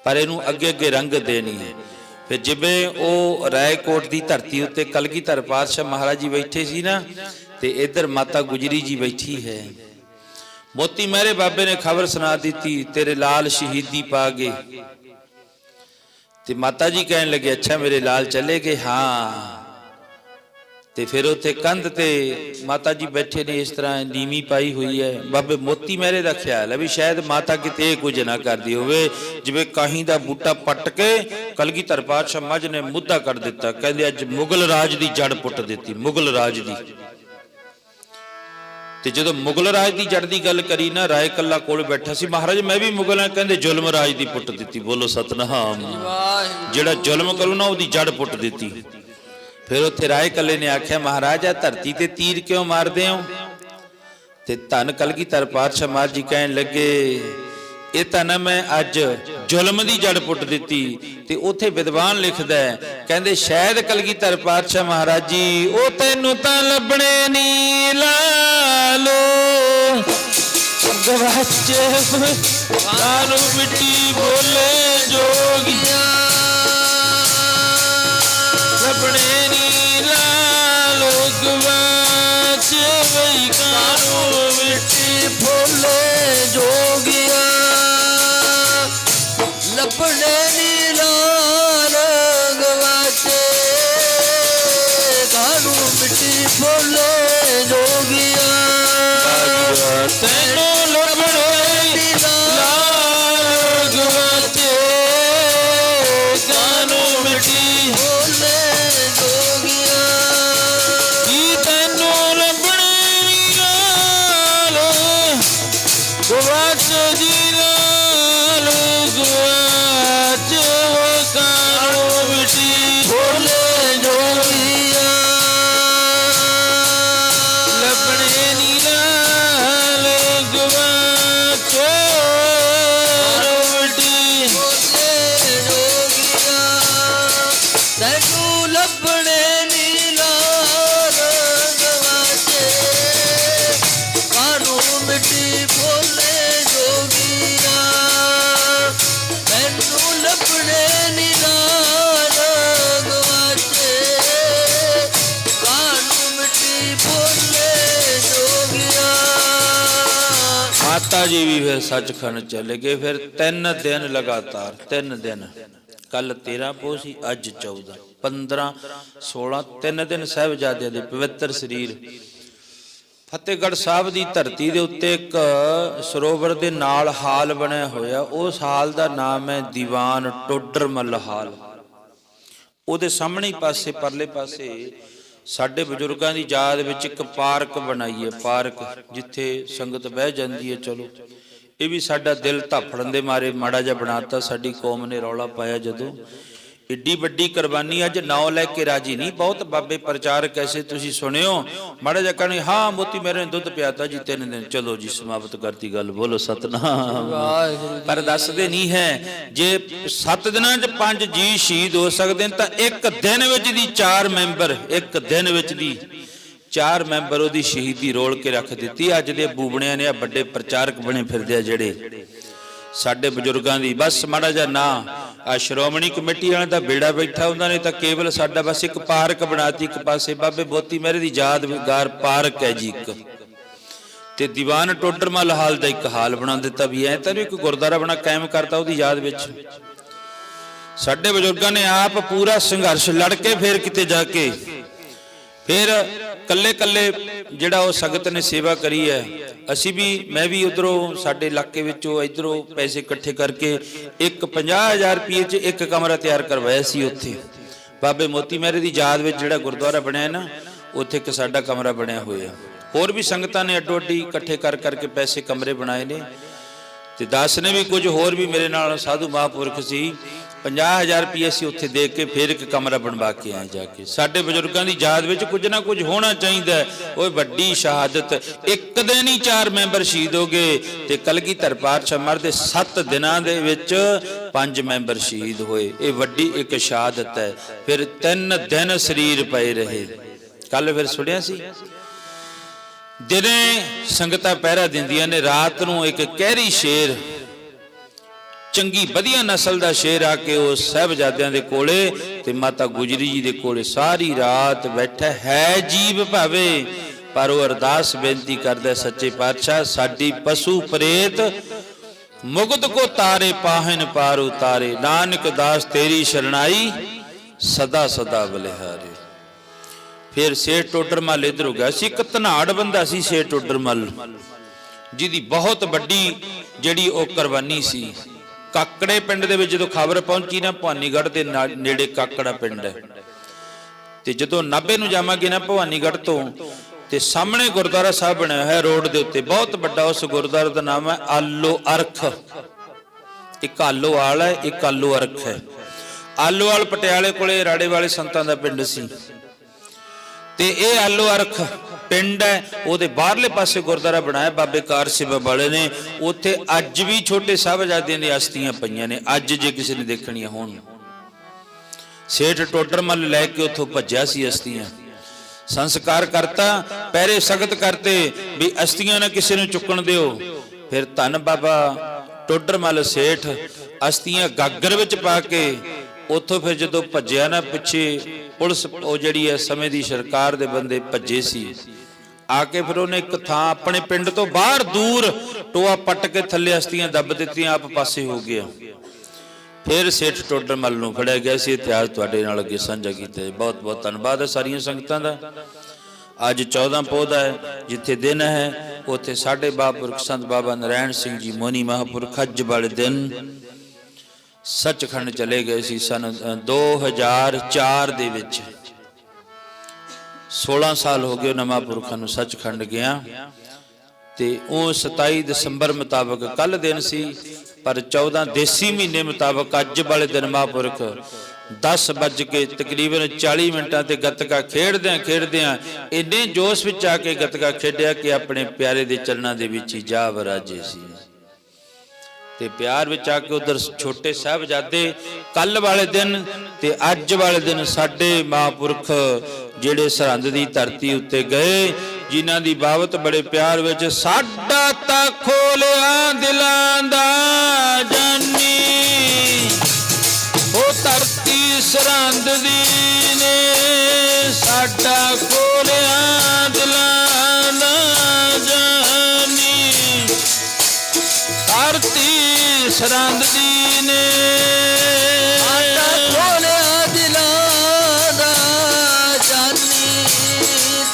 ਪਰ ਇਹਨੂੰ ਅੱਗੇ ਅੱਗੇ ਰੰਗਤ ਦੇਣੀ ਹੈ। ਫਿਰ ਜਿਵੇਂ ਉਹ ਰਾਏਕੋਟ ਦੀ ਧਰਤੀ ਉੱਤੇ ਕਲਗੀਧਰ ਪਾਤਸ਼ਾਹ ਮਹਾਰਾਜ ਜੀ ਬੈਠੇ ਸੀ ਨਾ, ਤੇ ਇੱਧਰ ਮਾਤਾ ਗੁਜਰੀ ਜੀ ਬੈਠੀ ਹੈ। ਮੋਤੀ ਮਹਿਰੇ ਬਾਬੇ ਨੇ ਖਬਰ ਸੁਣਾ ਦਿੱਤੀ ਤੇਰੇ ਲਾਲ ਸ਼ਹੀਦੀ ਪਾ ਗਏ। ਤੇ ਮਾਤਾ ਜੀ ਕਹਿਣ ਲੱਗੇ ਅੱਛਾ ਮੇਰੇ ਲਾਲ ਚਲੇ ਗਏ? ਹਾਂ। ਤੇ ਫਿਰ ਉੱਥੇ ਕੰਧ ਤੇ ਮਾਤਾ ਜੀ ਬੈਠੇ ਨੇ, ਇਸ ਤਰ੍ਹਾਂ ਨੀਵੀਂ ਪਾਈ ਹੋਈ ਹੈ। ਬਾਬੇ ਮੋਤੀ ਮਹਿਰੇ ਦਾ ਖਿਆਲ ਹੈ ਵੀ ਸ਼ਾਇਦ ਮਾਤਾ ਕਿਤੇ ਇਹ ਕੁਝ ਨਾ ਕਰਦੀ ਹੋਵੇ ਜਿਵੇਂ ਕਾਹੀ ਦਾ ਬੂਟਾ ਪੱਟ ਕੇ ਕਲਗੀਧਰ ਪਾਤਸ਼ਾਹ ਮੱਝ ਨੇ ਮੁੱਦਾ ਕਰ ਦਿੱਤਾ। ਕਹਿੰਦੇ ਅੱਜ ਮੁਗਲ ਰਾਜ ਦੀ ਜੜ ਪੁੱਟ ਦਿੱਤੀ, ਮੁਗਲ ਰਾਜ ਦੀ। ਤੇ ਜਦੋਂ ਮੁਗਲ ਰਾਜ ਦੀ ਜੜ ਦੀ ਗੱਲ ਕਰੀ ਨਾ, ਰਾਏ ਕੱਲਾ ਕੋਲ ਬੈਠਾ ਸੀ, ਮਹਾਰਾਜ ਮੈਂ ਵੀ ਮੁਗਲ ਹਾਂ, ਕਹਿੰਦੇ ਜ਼ੁਲਮ ਰਾਜ ਦੀ ਪੁੱਟ ਦਿੱਤੀ। ਬੋਲੋ ਸਤਨਾਮ। ਜਿਹੜਾ ਜ਼ੁਲਮ ਕਰੂ ਨਾ ਉਹਦੀ ਜੜ ਪੁੱਟ ਦਿੱਤੀ। ਫਿਰ ਉੱਥੇ ਰਾਏ ਕੱਲੇ ਨੇ ਆਖਿਆ ਮਹਾਰਾਜ ਆ ਧਰਤੀ ਤੇ ਤੀਰ ਕਿਉਂ ਮਾਰਦੇ ਹੋ? ਤੇ ਧੰਨ ਕਲਗੀਧਰ ਪਾਤਸ਼ਾਹ ਮਹਾਰਾਜ ਜੀ ਕਹਿਣ ਲੱਗੇ ਇਹ ਤਾਂ ਨਾ ਮੈਂ ਅੱਜ ਜ਼ੁਲਮ ਦੀ ਜੜ ਪੁੱਟ ਦਿੱਤੀ। ਤੇ ਉੱਥੇ ਵਿਦਵਾਨ ਲਿਖਦਾ ਹੈ, ਕਹਿੰਦੇ ਸ਼ਾਇਦ ਕਲਗੀਧਰ ਪਾਤਸ਼ਾਹ ਮਹਾਰਾਜ ਜੀ ਉਹ ਤੈਨੂੰ ਤਾਂ ਲੱਭਣੇ ਨੀ ਲਾਲੋ, ਗਵਾਚੇ ਕਾਨੂੰ ਮਿੱਟੀ ਬੋਲੇ ਜੋਗੀਆਂ, ਲੱਭਣੇ ਨੀ ਲਾਲੋ ਗਵਾਚੇ ਵਈ ਕਾਨੂੰ ਮਿੱਟੀ ਬੋਲੇ ਜੋਗੀਆਂ, ਲੱਭਣੇ ਨੀ ਲਾਲ ਗਵਾਚੇ ਕਾਨੂੰ ਮਿੱਟੀ ਬੋਲੇ ਜੋਗੀਆਂ, ਤੈਨੂੰ ਲੱਭਣੇ ਨੀ ਲਾਲ ਗਵਾਚੇ ਕਾਨੂੰ ਮਿੱਟੀ ਬੋਲੇ ਜੋਗੀਆਂ, ਕੀ ਤੈਨੂੰ ਲੱਭਣੇ ਨੀ ਲਾਲ ਗਵਾਚੇ ਜੀ ਲਾਲ ਗਵਾਚੇ ਕਾਨੂੰ ਮਿੱਟੀ ਬੋਲੇ ਜੋਗੀਆਂ, ਲੱਭਣੇ ਨੀ ਲਾਲ ਗਵਾਚੇ ਮਿੱਟੀ ਬੋਲੇ ਜੋਗੀਆਂ, ਤੈਨੂੰ ਲੱਭਣੇ ਨੀ ਲਾਲ ਗਵਾਚੇ ਕਾਨੂੰ ਮਿੱਟੀ ਬੋਲੇ ਜੋਗੀਆਂ, ਤੈਨੂੰ ਲੱਭਣੇ ਨੀ ਲਾਲ ਗਵਾਚੇ ਕਾਨੂੰ ਮਿੱਟੀ ਬੋਲੇ ਜੋਗੀਆਂ। ਮਾਤਾ ਜੀ ਵੀ ਫਿਰ ਸੱਚਖੰਡ ਚਲੇ ਗਏ। ਫਿਰ 3 ਦਿਨ ਲਗਾਤਾਰ, 3 ਦਿਨ, ਕੱਲ 13 ਪੋਹ ਸੀ, ਅੱਜ 14, 15, 16, 3 ਦਿਨ ਸਾਹਿਬਜ਼ਾਦਿਆਂ ਦੇ ਪਵਿੱਤਰ ਸਰੀਰ ਫਤਿਹਗੜ੍ਹ ਸਾਹਿਬ ਦੀ ਧਰਤੀ ਦੇ ਉੱਤੇ ਇੱਕ ਸਰੋਵਰ ਦੇ ਨਾਲ ਹਾਲ ਬਣਿਆ ਹੋਇਆ। ਉਸ ਹਾਲ ਦਾ ਨਾਮ ਹੈ ਦੀਵਾਨ ਟੋਡਰਮੱਲ ਹਾਲ। ਉਹਦੇ ਸਾਹਮਣੇ ਪਾਸੇ ਪਰਲੇ ਪਾਸੇ ਸਾਡੇ ਬਜ਼ੁਰਗਾਂ ਦੀ ਯਾਦ ਵਿੱਚ ਇੱਕ ਪਾਰਕ ਬਣਾਈ ਹੈ, ਪਾਰਕ ਜਿੱਥੇ ਸੰਗਤ ਬਹਿ ਜਾਂਦੀ ਹੈ। ਚਲੋ ਇਹ ਵੀ ਸਾਡਾ ਦਿਲ ਧਾਫੜਨ ਦੇ ਮਾਰੇ ਮਾੜਾ ਜਿਹਾ ਬਣਾਤਾ, ਸਾਡੀ ਕੌਮ ਨੇ ਰੌਲਾ ਪਾਇਆ ਜਦੋਂ। ਏਡੀ ਵੱਡੀ ਕੁਰਬਾਨੀ ਅੱਜ ਨਾਂ ਲੈ ਕੇ ਰਾਜੀ ਨਹੀਂ। ਬਹੁਤ ਬਾਬੇ ਪ੍ਰਚਾਰਕ ਐਸੇ ਤੁਸੀਂ ਸੁਣਿਓ, ਮਾੜਾ ਜਿਹਾ ਕਹਿਣਗੇ ਹਾਂ ਮੋਤੀ ਮੇਰੇ ਨੇ ਦੁੱਧ ਪਿਆਤਾ ਜੀ 3 ਦਿਨ, ਚਲੋ ਜੀ ਸਮਾਪਤ ਕਰਤੀ ਗੱਲ, ਬੋਲੋ ਸਤਨਾਮ। ਪਰ ਦੱਸਦੇ ਨਹੀਂ ਹੈ ਜੇ 7 ਦਿਨਾਂ 'ਚ 5 ਜੀ ਸ਼ਹੀਦ ਹੋ ਸਕਦੇ ਨੇ ਤਾਂ ਇੱਕ ਦਿਨ ਵਿੱਚ ਦੀ 4 ਮੈਂਬਰ, ਇੱਕ ਦਿਨ ਵਿੱਚ ਦੀ 4 ਮੈਂਬਰ ਉਹਦੀ ਸ਼ਹੀਦੀ ਰੋਲ ਕੇ ਰੱਖ ਦਿੱਤੀ। ਅੱਜ ਦੇ ਬੂਬਣਿਆਂ ਨੇ ਆ ਵੱਡੇ ਪ੍ਰਚਾਰਕ ਬਣੇ ਫਿਰਦੇ ਆ ਜਿਹੜੇ ਸਾਡੇ ਬਜ਼ੁਰਗਾਂ ਦੀ, ਬਸ ਮਾੜਾ ਜਿਹਾ ਨਾ ਆ ਸ਼੍ਰੋਮਣੀ ਕਮੇਟੀ ਵਾਲਿਆਂ ਦਾ ਬੇੜਾ ਬੈਠਾ, ਉਹਨਾਂ ਨੇ ਤਾਂ ਕੇਵਲ ਸਾਡਾ ਬਸ ਇੱਕ ਪਾਰਕ ਬਣਾਤੀ ਇੱਕ ਪਾਸੇ, ਬਾਬੇ ਮੋਤੀ ਮਹਿਰੇ ਦੀ ਯਾਦਗਾਰ ਪਾਰਕ ਹੈ ਜੀ ਇੱਕ, ਤੇ ਦੀਵਾਨ ਟੋਡਰਮੱਲ ਹਾਲ ਦਾ ਇੱਕ ਹਾਲ ਬਣਾ ਦਿੱਤਾ ਵੀ ਐ ਤਾਂ ਇੱਕ ਗੁਰਦੁਆਰਾ ਬਣਾ ਕਾਇਮ ਕਰਤਾ ਉਹਦੀ ਯਾਦ ਵਿੱਚ। ਸਾਡੇ ਬਜ਼ੁਰਗਾਂ ਨੇ ਆਪ ਪੂਰਾ ਸੰਘਰਸ਼ ਲੜ ਕੇ ਫਿਰ ਕਿਤੇ ਜਾ ਕੇ ਫਿਰ ਕੱਲੇ ਕੱਲੇ ਜਿਹੜਾ ਉਹ ਸੰਗਤ ਨੇ ਸੇਵਾ ਕਰੀ ਹੈ। ਅਸੀਂ ਵੀ, ਮੈਂ ਵੀ ਉਧਰੋਂ ਸਾਡੇ ਇਲਾਕੇ ਵਿੱਚੋਂ ਇਧਰੋਂ ਪੈਸੇ ਇਕੱਠੇ ਕਰਕੇ ਇੱਕ 50,000 ਰੁਪਏ 'ਚ ਇੱਕ ਕਮਰਾ ਤਿਆਰ ਕਰਵਾਇਆ ਸੀ ਉੱਥੇ ਬਾਬੇ ਮੋਤੀ ਮਹਿਰੇ ਦੀ ਯਾਦ ਵਿੱਚ ਜਿਹੜਾ ਗੁਰਦੁਆਰਾ ਬਣਿਆ ਨਾ, ਉੱਥੇ ਇੱਕ ਸਾਡਾ ਕਮਰਾ ਬਣਿਆ ਹੋਇਆ। ਹੋਰ ਵੀ ਸੰਗਤਾਂ ਨੇ ਅੱਡੋ ਅੱਡੀ ਇਕੱਠੇ ਕਰ ਕਰਕੇ ਪੈਸੇ ਕਮਰੇ ਬਣਾਏ ਨੇ, ਤੇ ਦਾਸ ਨੇ ਵੀ ਕੁਝ ਹੋਰ ਵੀ ਮੇਰੇ ਨਾਲ ਸਾਧੂ ਮਹਾਂਪੁਰਖ ਸੀ, 50,000 ਰੁਪਏ ਅਸੀਂ ਉੱਥੇ ਦੇ ਕੇ ਫਿਰ ਇੱਕ ਕਮਰਾ ਬਣਵਾ ਕੇ ਆਏ ਜਾ ਕੇ। ਸਾਡੇ ਬਜ਼ੁਰਗਾਂ ਦੀ ਯਾਦ ਵਿੱਚ ਕੁਝ ਨਾ ਕੁਝ ਹੋਣਾ ਚਾਹੀਦਾ। ਉਹ ਵੱਡੀ ਸ਼ਹਾਦਤ, ਇੱਕ ਦਿਨ ਹੀ 4 ਮੈਂਬਰ ਸ਼ਹੀਦ ਹੋ ਗਏ ਤੇ ਕਲਗੀਧਰ ਪਾਤਸ਼ਾਹ ਮਹਾਰਾਜ ਦੇ 7 ਦਿਨਾਂ ਦੇ ਵਿੱਚ 5 ਮੈਂਬਰ ਸ਼ਹੀਦ ਹੋਏ। ਇਹ ਵੱਡੀ ਇੱਕ ਸ਼ਹਾਦਤ ਹੈ। ਫਿਰ 3 ਦਿਨ ਸਰੀਰ ਪਏ ਰਹੇ। ਕੱਲ ਫਿਰ ਸੁਣਿਆ ਸੀ, ਦਿਨੇ ਸੰਗਤਾਂ ਪਹਿਰਾ ਦਿੰਦੀਆਂ ਨੇ, ਰਾਤ ਨੂੰ ਇੱਕ ਕਹਿਰੀ ਸ਼ੇਰ, ਚੰਗੀ ਵਧੀਆ ਨਸਲ ਦਾ ਸ਼ੇਰ ਆ ਕੇ ਉਹ ਸਾਹਿਬਜ਼ਾਦਿਆਂ ਦੇ ਕੋਲੇ ਤੇ ਮਾਤਾ ਗੁਜਰੀ ਜੀ ਦੇ ਕੋਲੇ ਸਾਰੀ ਰਾਤ ਬੈਠਾ ਹੈ। ਜੀਵ ਭਾਵੇ ਪਰ ਉਹ ਅਰਦਾਸ ਬੇਨਤੀ ਕਰਦਾ, ਸੱਚੇ ਪਾਤਸ਼ਾਹ ਸਾਡੀ ਪਸ਼ੂ ਪ੍ਰੇਤ ਮੁਕਤ ਕੋ ਤਾਰੇ ਪਾਹਨ ਪਾਰ ਉਤਾਰੇ, ਨਾਨਕ ਦਾਸ ਤੇਰੀ ਸ਼ਰਣਾਈ ਸਦਾ ਸਦਾ ਬਲਿਹਾਰੇ। ਫਿਰ ਸੇਠ ਟੋਡਰਮੱਲ ਇੱਧਰ ਹੋ ਗਿਆ ਸੀ, ਇੱਕ ਧਨਾੜ ਬੰਦਾ ਸੀ ਸੇਠ ਟੋਡਰਮੱਲ, ਜਿਹਦੀ ਬਹੁਤ ਵੱਡੀ ਜਿਹੜੀ ਉਹ ਕੁਰਬਾਨੀ ਸੀ। ਕਾਕੜੇ ਪਿੰਡ ਦੇ ਵਿੱਚ ਜਦੋਂ ਖਬਰ ਪਹੁੰਚੀ ਨਾ, ਭਵਾਨੀਗੜ੍ਹ ਦੇ ਨੇੜੇ ਕਾਕੜਾ ਪਿੰਡ ਹੈ, ਤੇ ਜਦੋਂ ਨਾਭੇ ਨੂੰ ਜਾਵਾਂਗੇ ਨਾ ਭਵਾਨੀਗੜ੍ਹ ਤੋਂ, ਤੇ ਸਾਹਮਣੇ ਗੁਰਦੁਆਰਾ ਸਾਹਿਬ ਬਣਿਆ ਹੋਇਆ ਰੋਡ ਦੇ ਉੱਤੇ ਬਹੁਤ ਵੱਡਾ। ਉਸ ਗੁਰਦੁਆਰੇ ਦਾ ਨਾਮ ਹੈ ਆਲੋ ਅਰਖ। ਇੱਕ ਆਲੋਵਾਲ ਹੈ, ਇੱਕ ਆਲੋ ਅਰਖ ਹੈ। ਆਲੋਵਾਲ ਪਟਿਆਲੇ ਕੋਲੇ ਰਾੜੇ ਵਾਲੇ ਸੰਤਾਂ ਦਾ ਪਿੰਡ ਸੀ, ਤੇ ਇਹ ਆਲੋ ਅਰਖ ਪਿੰਡ ਹੈ, ਉਹਦੇ ਬਾਹਰਲੇ ਪਾਸੇ ਗੁਰਦੁਆਰਾ ਬਣਾਇਆ ਬਾਬੇ ਕਾਰ ਸੇਵਾ ਵਾਲੇ ਨੇ। ਉੱਥੇ ਅੱਜ ਵੀ ਛੋਟੇ ਸਾਹਿਬਜ਼ਾਦਿਆਂ ਦੀਆਂ ਅਸਥੀਆਂ ਪਈਆਂ ਨੇ, ਅੱਜ ਜੇ ਕਿਸੇ ਨੇ ਦੇਖਣੀਆਂ ਹੋਣ। ਸੇਠ ਟੋਡਰਮੱਲ ਲੈ ਕੇ ਉੱਥੋਂ ਭੱਜਿਆ ਸੀ ਅਸਥੀਆਂ, ਸੰਸਕਾਰ ਕਰਤਾ, ਪਹਿਰੇ ਸਖਤ ਕਰਤੇ ਵੀ ਅਸਥੀਆਂ ਨਾ ਕਿਸੇ ਨੂੰ ਚੁੱਕਣ ਦਿਓ। ਫਿਰ ਧੰਨ ਬਾਬਾ ਟੋਡਰਮੱਲ ਸੇਠ ਅਸਥੀਆਂ ਗਾਗਰ ਵਿੱਚ ਪਾ ਕੇ ਉੱਥੋਂ ਫਿਰ ਜਦੋਂ ਭੱਜਿਆ ਨਾ, ਪਿੱਛੇ ਪੁਲਿਸ ਉਹ ਜਿਹੜੀ ਹੈ ਸਮੇਂ ਦੀ ਸਰਕਾਰ ਦੇ ਬੰਦੇ ਭੱਜੇ ਸੀ, ਆ ਕੇ ਫਿਰ ਉਹਨੇ ਇੱਕ ਥਾਂ ਆਪਣੇ ਪਿੰਡ ਤੋਂ ਬਾਹਰ ਦੂਰ ਟੋਆ ਪੱਟ ਕੇ ਥੱਲੇ ਅਸਥੀਆਂ ਦੱਬ ਦਿੱਤੀਆਂ, ਆਪ ਪਾਸੇ ਹੋ ਗਿਆ। ਫਿਰ ਸੇਠ ਟੋਡਰਮੱਲ ਨੂੰ ਫੜਿਆ ਗਿਆ ਸੀ। ਇਤਿਹਾਸ ਤੁਹਾਡੇ ਨਾਲ ਅੱਗੇ ਸਾਂਝਾ ਕੀਤਾ। ਬਹੁਤ ਬਹੁਤ ਧੰਨਵਾਦ ਹੈ ਸਾਰੀਆਂ ਸੰਗਤਾਂ ਦਾ। ਅੱਜ 14 ਪੋਹ ਦਾ ਹੈ, ਜਿੱਥੇ ਦਿਨ ਹੈ ਉੱਥੇ ਸਾਡੇ ਬਾਪੁਰਖ ਸੰਤ ਬਾਬਾ ਨਰੈਣ ਸਿੰਘ ਜੀ ਮੋਨੀ ਮਹਾਂਪੁਰਖ ਅੱਜ ਵਾਲੇ ਦਿਨ ਸੱਚਖੰਡ ਚਲੇ ਗਏ ਸੀ ਸਨ 2004 ਦੇ ਵਿੱਚ। 16 ਸਾਲ ਹੋ ਗਏ ਉਹਨਾਂ ਮਹਾਂਪੁਰਖਾਂ ਨੂੰ ਸੱਚਖੰਡ ਗਿਆ, ਤੇ ਉਹ 27 ਦਸੰਬਰ ਮੁਤਾਬਕ ਕੱਲ ਦਿਨ ਸੀ, ਪਰ 14 ਦੇਸੀ ਮਹੀਨੇ ਮੁਤਾਬਕ ਅੱਜ ਵਾਲੇ ਦਿਨ ਮਹਾਂਪੁਰਖ 10 ਵੱਜ ਕੇ ਤਕਰੀਬਨ 40 ਮਿੰਟਾਂ ਤੇ ਗੱਤਕਾ ਖੇਡਦਿਆਂ ਇੰਨੇ ਜੋਸ਼ ਵਿੱਚ ਆ ਕੇ ਗੱਤਕਾ ਖੇਡਿਆ ਕਿ ਆਪਣੇ ਪਿਆਰੇ ਦੇ ਚਰਨਾਂ ਦੇ ਵਿੱਚ ਹੀ ਜਾ ਵਰਾਜੇ ਸੀ। ਤੇ ਪਿਆਰ ਵਿੱਚ ਆ ਕੇ ਉਧਰ ਛੋਟੇ ਸਾਹਿਬਜ਼ਾਦੇ ਕੱਲ ਵਾਲੇ ਦਿਨ ਤੇ ਅੱਜ ਵਾਲੇ ਦਿਨ ਸਾਡੇ ਮਹਾਂਪੁਰਖ ਜਿਹੜੇ ਸਰਹੰਦ ਦੀ ਧਰਤੀ ਉੱਤੇ ਗਏ, ਜਿਨ੍ਹਾਂ ਦੀ ਬਾਬਤ ਬੜੇ ਪਿਆਰ ਵਿੱਚ ਸਾਡਾ ਤਾਂ ਖੋਲਿਆ ਦਿਲਾਂ ਦਾ ਜਾਨੀ, ਉਹ ਧਰਤੀ ਸਰਹੰਦ ਦੀ ਨੇ ਸਾਡਾ ਖੋਲਿਆ ਦਿਲਾਂ ਦਾ ਜਾਨੀ, ਧਰਤੀ ਸਰਹੰਦ ਦੀ ਨੇ ਸਾਡਾ ਖੋਲਿਆ ਦਿਲਾਂ ਦਾ ਜਾਨੀ,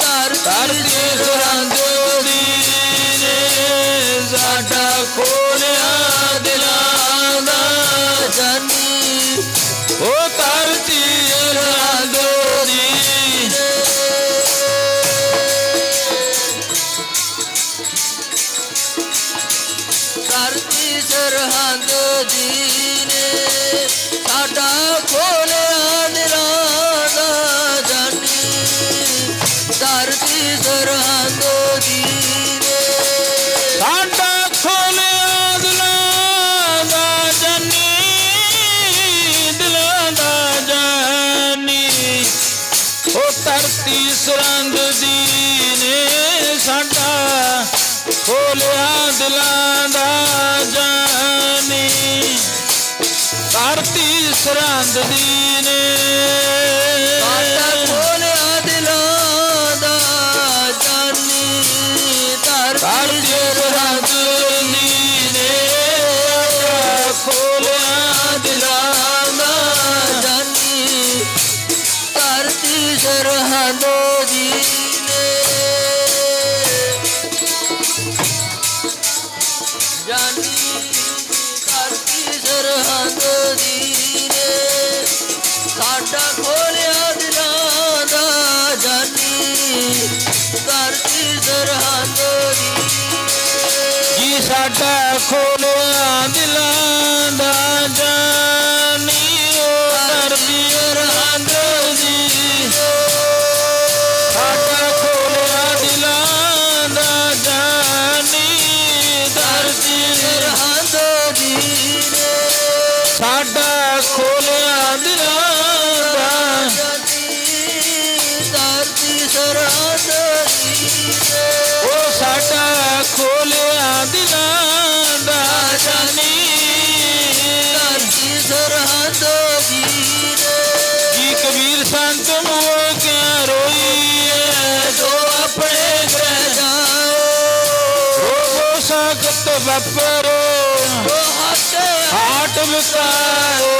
ਧਰਤੀ ਸਰਹੰਦ ਦੀ ਨੇ ਸਾਡਾ ਖੋਲਿਆ ਦਿਲਾਂ ਦਾ ਜਾਨੀ, ਉਹ ਧਰਤੀ ਸਰਹੰਦ ਦੀ ਧਰਤੀ ਸਰਹੰਦ ਦੀ ਨੇ ਸਾਡਾ ਖੋਲਿਆ ਧਰਤੀ ਸਰੰਦ ਦੀ ਨੇ ਸਾਡਾ ਖੋਲਿਆ ਦਿਲਾਂ ਦਾ ਜਾਨੀ ਧਰਤੀ ਸਰੰਦ ਦੀ ਨੇ ਸਾਡਾ ਖੋਲਿਆ ਦਿਲਾਂ ਦਾ ਜਾਨੀ ਧਰਤੀ ਸਰਹੰਦ ਦੀ ਨੇ ਖੋਲਿਆ ਦਿਲਾਂ ਦਾ ਜਾਨੀ ਧਰਤੀ ਸਰਹੰਦ ਦੀ ਨੇ ਜਾਨੀ ਧਰਤੀ ਸਰਹੰਦ ਦੀ ਨੇ ਸਾਡਾ ਖੋਲਿਆ ਦਿਲਾਂ ਦਾ ਜਾਨੀ ਧਰਤੀ ਸਰਹੰਦ ਦੀ ਜੀ ਸਾਡਾ ਖੋਲਿਆ ਦਿਲਾਂ ਦਾ ਜਾਨੀ ਓ ਧਰਤੀ ਸਰਹੰਦ ਦੀ ਸਾਡਾ ਖੋਲਿਆ ਦਿਲਾਂ ਦਾ ਜਾਨੀ ਧਰਤੀ ਸਰਹੰਦ ਦੀ ਨੇ ਸਾਡਾ ਖੋਲਿਆ ਦਿਲਾਂ ਦਾ ਜਾਨੀ ਧਰਤੀ ਸਰਹੰਦ ਦੀ ਨੇ ਉਹ ਸਾਡਾ ਖੋਲਿਆ ਦਿਲਾਂ ਦਾ ਜਾਨੀ ਧਰਤੀ ਸਰਹੰਦ ਦੀ ਨੇ ਜੀ ਕਬੀਰ ਸੰਤ ਮੋਹ ਕਿਆ ਰੋਈਏ ਜੋ ਆਪਣੇ ਗ੍ਰਹਿ ਜਾਓ ਉਹ ਸਖਤ ਵਪਰੋ ਜੋ ਹੱਟੇ ਹਾਟ ਵਿਕਾਰੋ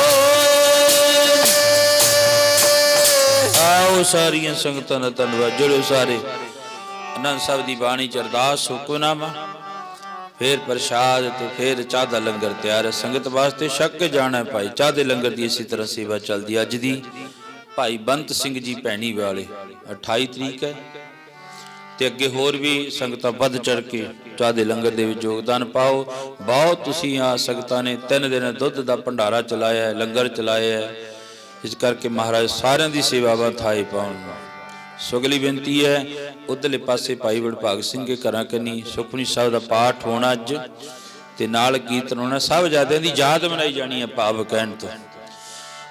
ਆਓ ਸਾਰੀਆਂ ਸੰਗਤਾਂ ਦਾ ਧੰਨਵਾਦ ਜੁੜੋ ਸਾਰੇ ਆਨੰਦ ਸਾਹਿਬ ਦੀ ਬਾਣੀ ਚ ਅਰਦਾਸ ਹੁਕਮਨਾਮਾ ਫਿਰ ਪ੍ਰਸ਼ਾਦ ਤੇ ਫਿਰ ਚਾਹ ਦਾ ਲੰਗਰ ਤਿਆਰ ਹੈ ਸੰਗਤ ਵਾਸਤੇ ਛਕ ਜਾਣਾ ਭਾਈ ਚਾਹ ਦੇ ਲੰਗਰ ਦੀ ਇਸੇ ਤਰ੍ਹਾਂ ਸੇਵਾ ਚੱਲਦੀ ਅੱਜ ਦੀ ਭਾਈ ਬੰਤ ਸਿੰਘ ਜੀ ਭੈਣੀ ਵਾਲੇ 28 ਤਰੀਕ ਹੈ ਤੇ ਅੱਗੇ ਹੋਰ ਵੀ ਸੰਗਤਾਂ ਵੱਧ ਚੜ ਕੇ ਚਾਹ ਦੇ ਲੰਗਰ ਦੇ ਵਿੱਚ ਯੋਗਦਾਨ ਪਾਓ ਬਹੁਤ ਤੁਸੀਂ ਆ ਸੰਗਤਾਂ ਨੇ 3 ਦਿਨ ਦੁੱਧ ਦਾ ਭੰਡਾਰਾ ਚਲਾਇਆ ਹੈ ਲੰਗਰ ਚਲਾਇਆ ਹੈ ਇਸ ਕਰਕੇ ਮਹਾਰਾਜ ਸਾਰਿਆਂ ਦੀ ਸੇਵਾਵਾਂ ਥਾਏ ਪਾਉਣ ਸੋ ਅਗਲੀ ਬੇਨਤੀ ਹੈ ਉਧਰਲੇ ਪਾਸੇ ਭਾਈ ਵਡਭਾਗ ਸਿੰਘ ਦੇ ਘਰਾਂ ਕੰਨੀ ਸੁਖਮਨੀ ਸਾਹਿਬ ਦਾ ਪਾਠ ਹੋਣਾ ਅੱਜ ਤੇ ਨਾਲ ਕੀਰਤਨ ਹੋਣਾ ਸਭ ਜਾਦਿਆਂ ਦੀ ਯਾਦ ਮਨਾਈ ਜਾਣੀ ਹੈ ਭਾਵ ਕਹਿਣ ਤੋਂ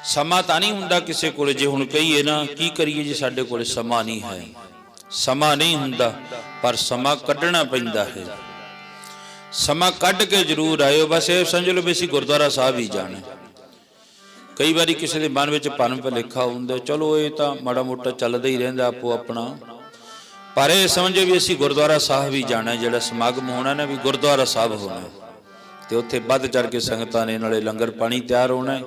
ਸਮਾਂ ਤਾਂ ਨਹੀਂ ਹੁੰਦਾ ਕਿਸੇ ਕੋਲ ਜੇ ਹੁਣ ਕਹੀਏ ਨਾ ਕੀ ਕਰੀਏ ਜੇ ਸਾਡੇ ਕੋਲ ਸਮਾਂ ਨਹੀਂ ਹੈ ਸਮਾਂ ਨਹੀਂ ਹੁੰਦਾ ਪਰ ਸਮਾਂ ਕੱਢਣਾ ਪੈਂਦਾ ਹੈ ਸਮਾਂ ਕੱਢ ਕੇ ਜ਼ਰੂਰ ਆਇਓ ਬਸ ਇਹ ਸਮਝ ਲਓ ਵੀ ਅਸੀਂ ਗੁਰਦੁਆਰਾ ਸਾਹਿਬ ਹੀ ਜਾਣਾ ਕਈ ਵਾਰੀ ਕਿਸੇ ਦੇ ਮਨ ਵਿੱਚ ਭਰਮ ਭੁਲੇਖਾ ਹੁੰਦਾ ਚਲੋ ਇਹ ਤਾਂ ਮਾੜਾ ਮੋਟਾ ਚੱਲਦਾ ਹੀ ਰਹਿੰਦਾ ਆਪੋ ਆਪਣਾ ਪਰ ਇਹ ਸਮਝੋ ਵੀ ਅਸੀਂ ਗੁਰਦੁਆਰਾ ਸਾਹਿਬ ਹੀ ਜਾਣਾ ਜਿਹੜਾ ਸਮਾਗਮ ਹੋਣਾ ਨਾ ਵੀ ਗੁਰਦੁਆਰਾ ਸਾਹਿਬ ਹੋਣਾ ਤੇ ਉੱਥੇ ਵੱਧ ਚੜ ਕੇ ਸੰਗਤਾਂ ਨੇ ਨਾਲੇ ਲੰਗਰ ਪਾਣੀ ਤਿਆਰ ਹੋਣਾ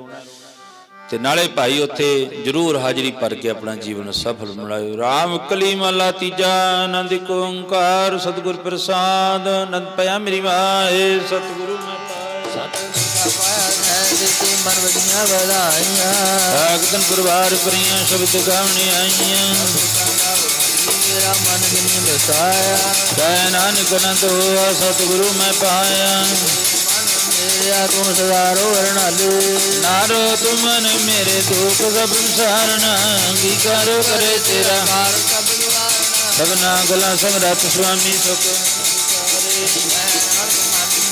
ਤੇ ਨਾਲੇ ਭਾਈ ਉੱਥੇ ਜ਼ਰੂਰ ਹਾਜ਼ਰੀ ਭਰ ਕੇ ਆਪਣਾ ਜੀਵਨ ਸਫਲ ਬਣਾਇਓ ਰਾਮ ਕਲੀ ਮਹਲਾ ਤੀਜਾ ਆਨੰਦ ਏਕ ਓੰਕਾਰ ਸਤਿਗੁਰ ਪ੍ਰਸਾਦ ਆਨੰਦ ਪਿਆ ਮੇਰੀ ਮਾਏ ਸਤਿਗੁਰੂ ਮੈਂ ਪਾਇਆ ਦਿੱਤੀ ਮਨ ਵਜੀਆਂ ਵਧਾਈਆਂ ਭਗਤਨ ਪਰਿਵਾਰ ਪਰੀਆਂ ਸ਼ਬਦ ਗਾਉਣੀ ਆਈਆਂ ਮੇਰਾ ਮਨ ਜਿਨੀ ਵਸਾਇਆ ਜੈ ਨਾਨਕ ਅਨੰਦ ਹੋਆ ਸਤਿਗੁਰੂ ਮੈਂ ਪਾਇਆ ਮੇਰਾ ਤੂੰ ਸਦਾ ਰੋਵਰਨਾਲੇ ਨਾਰੋ ਤੁਮਨ ਮੇਰੇ ਦੁਖ ਸਭ ਵਿਸਾਰਨਾ ਅੰਗੀਕਾਰ ਕਰੇ ਤੇਰਾ ਸਭਨਾ ਗਲਾ ਸਮਰੱਥ ਸੁਆਮੀ ਸੁਖ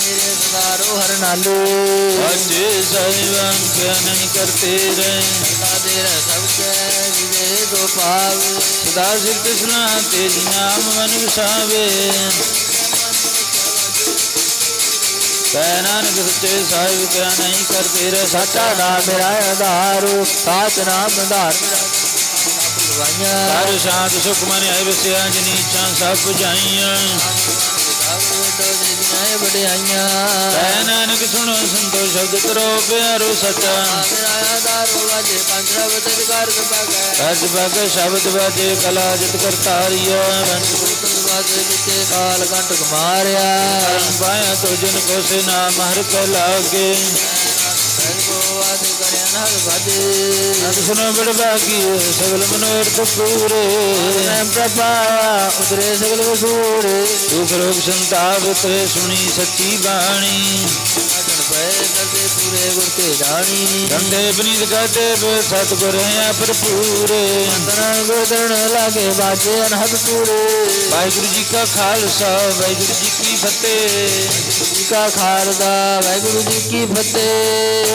ਮੇਰੇ ਸਦਾ ਰੋਵਰਨਾਲੇ ਅਜੇ ਸਹਿਵਾਂ ਕਿਆ ਨਹੀਂ ਕਰਤੇ ਰਹੇ ਸਦਾ ਤੇਰਾ ਸਭ ਕੈ ਜਿਵੇ ਤੋ ਪਾਵੇ ਸਦਾ ਸਿਫਤ ਸਲਾਹ ਤੇਰੀ ਨਾਮ ਮਨ ਵਿਸਾਵੇ ਕਹਿ ਨਾਨਕ ਸੱਚੇ ਸਾਹਿਬ ਕਿਆ ਨਹੀਂ ਕਰਤੇ ਰਹੇ ਸੱਚਾ ਨਾਮ ਮੇਰਾ ਆਧਾਰ ਸਾਚ ਨਾਮ ਆਧਾਰ ਹਰ ਸ਼ਾਂਤ ਸੁਖ ਮਨ ਆਏ ਵਸਿਆ ਜਿਨੀ ਇੱਛਾ ਸਭ 부ਝਾਈਆਂ ਵਡਿਆਈਆਂ ਕਹਿ ਨਾਨਕ ਸੁਣੋ ਸੰਤੋ ਸ਼ਬਦ ਕਰੋ ਪਿਆਰੋ ਸੱਚਾ ਮੇਰਾ ਆਧਾਰ ਵਾਜੇ ਪੰਜ ਰਬਦ ਵਿਕਾਰ ਸਭਾ ਅੱਜ ਬਗ ਸ਼ਬਦ ਵਾਜੇ ਕਲਾ ਜਿਤ ਕਰਤਾਰੀਆ ਵਾਜੇ ਜਿਤੇ ਕਾਲ ਕੰਟ ਕੁਮਾਰਿਆ ਪਾਇਆ ਤੋ ਜਨ ਕੋ ਸੇ ਨਾਮ ਹਰ ਕੋ ਲਾਗੇ ਕੋ ਵਾਦੇ ਕਰਿਆ ਨਾ ਵਾਜੇ ਨਦ ਸੁਨੋ ਬੜ ਬਾਗੀ ਸਗਲ ਮਨੋਰਥ ਪੂਰੇ ਨਾਮ ਪ੍ਰਭਾਇਆ ਉਤਰੇ ਸਗਲ ਵਸੂਰੇ ਦੁਖ ਰੋਗ ਸੰਤਾਪ ਤੇ ਸੁਣੀ ਸੱਚੀ ਬਾਣੀ ਪਏ ਕਰਦੇ ਪੂਰੇ ਗੁਰ ਕੇ ਜਾਣੀ ਕੰਦੇ ਬਨੀਤ ਕਾਟੇ ਸਤਿਗੁਰ ਹੈ ਭਰਪੂਰ ਅੰਦਰਨ ਗੁਰਦਰਨ ਲਾਗੇ ਬਾਜੇ ਅਨਹਦ ਪੂਰੇ ਵਾਹਿਗੁਰੂ ਜੀ ਕਾ ਖਾਲਸਾ ਵਾਹਿਗੁਰੂ ਜੀ ਕੀ ਫਤਿਹ ਜੀ ਕਾ ਖਾਲਸਾ ਵਾਹਿਗੁਰੂ ਜੀ ਕੀ ਫਤਿਹ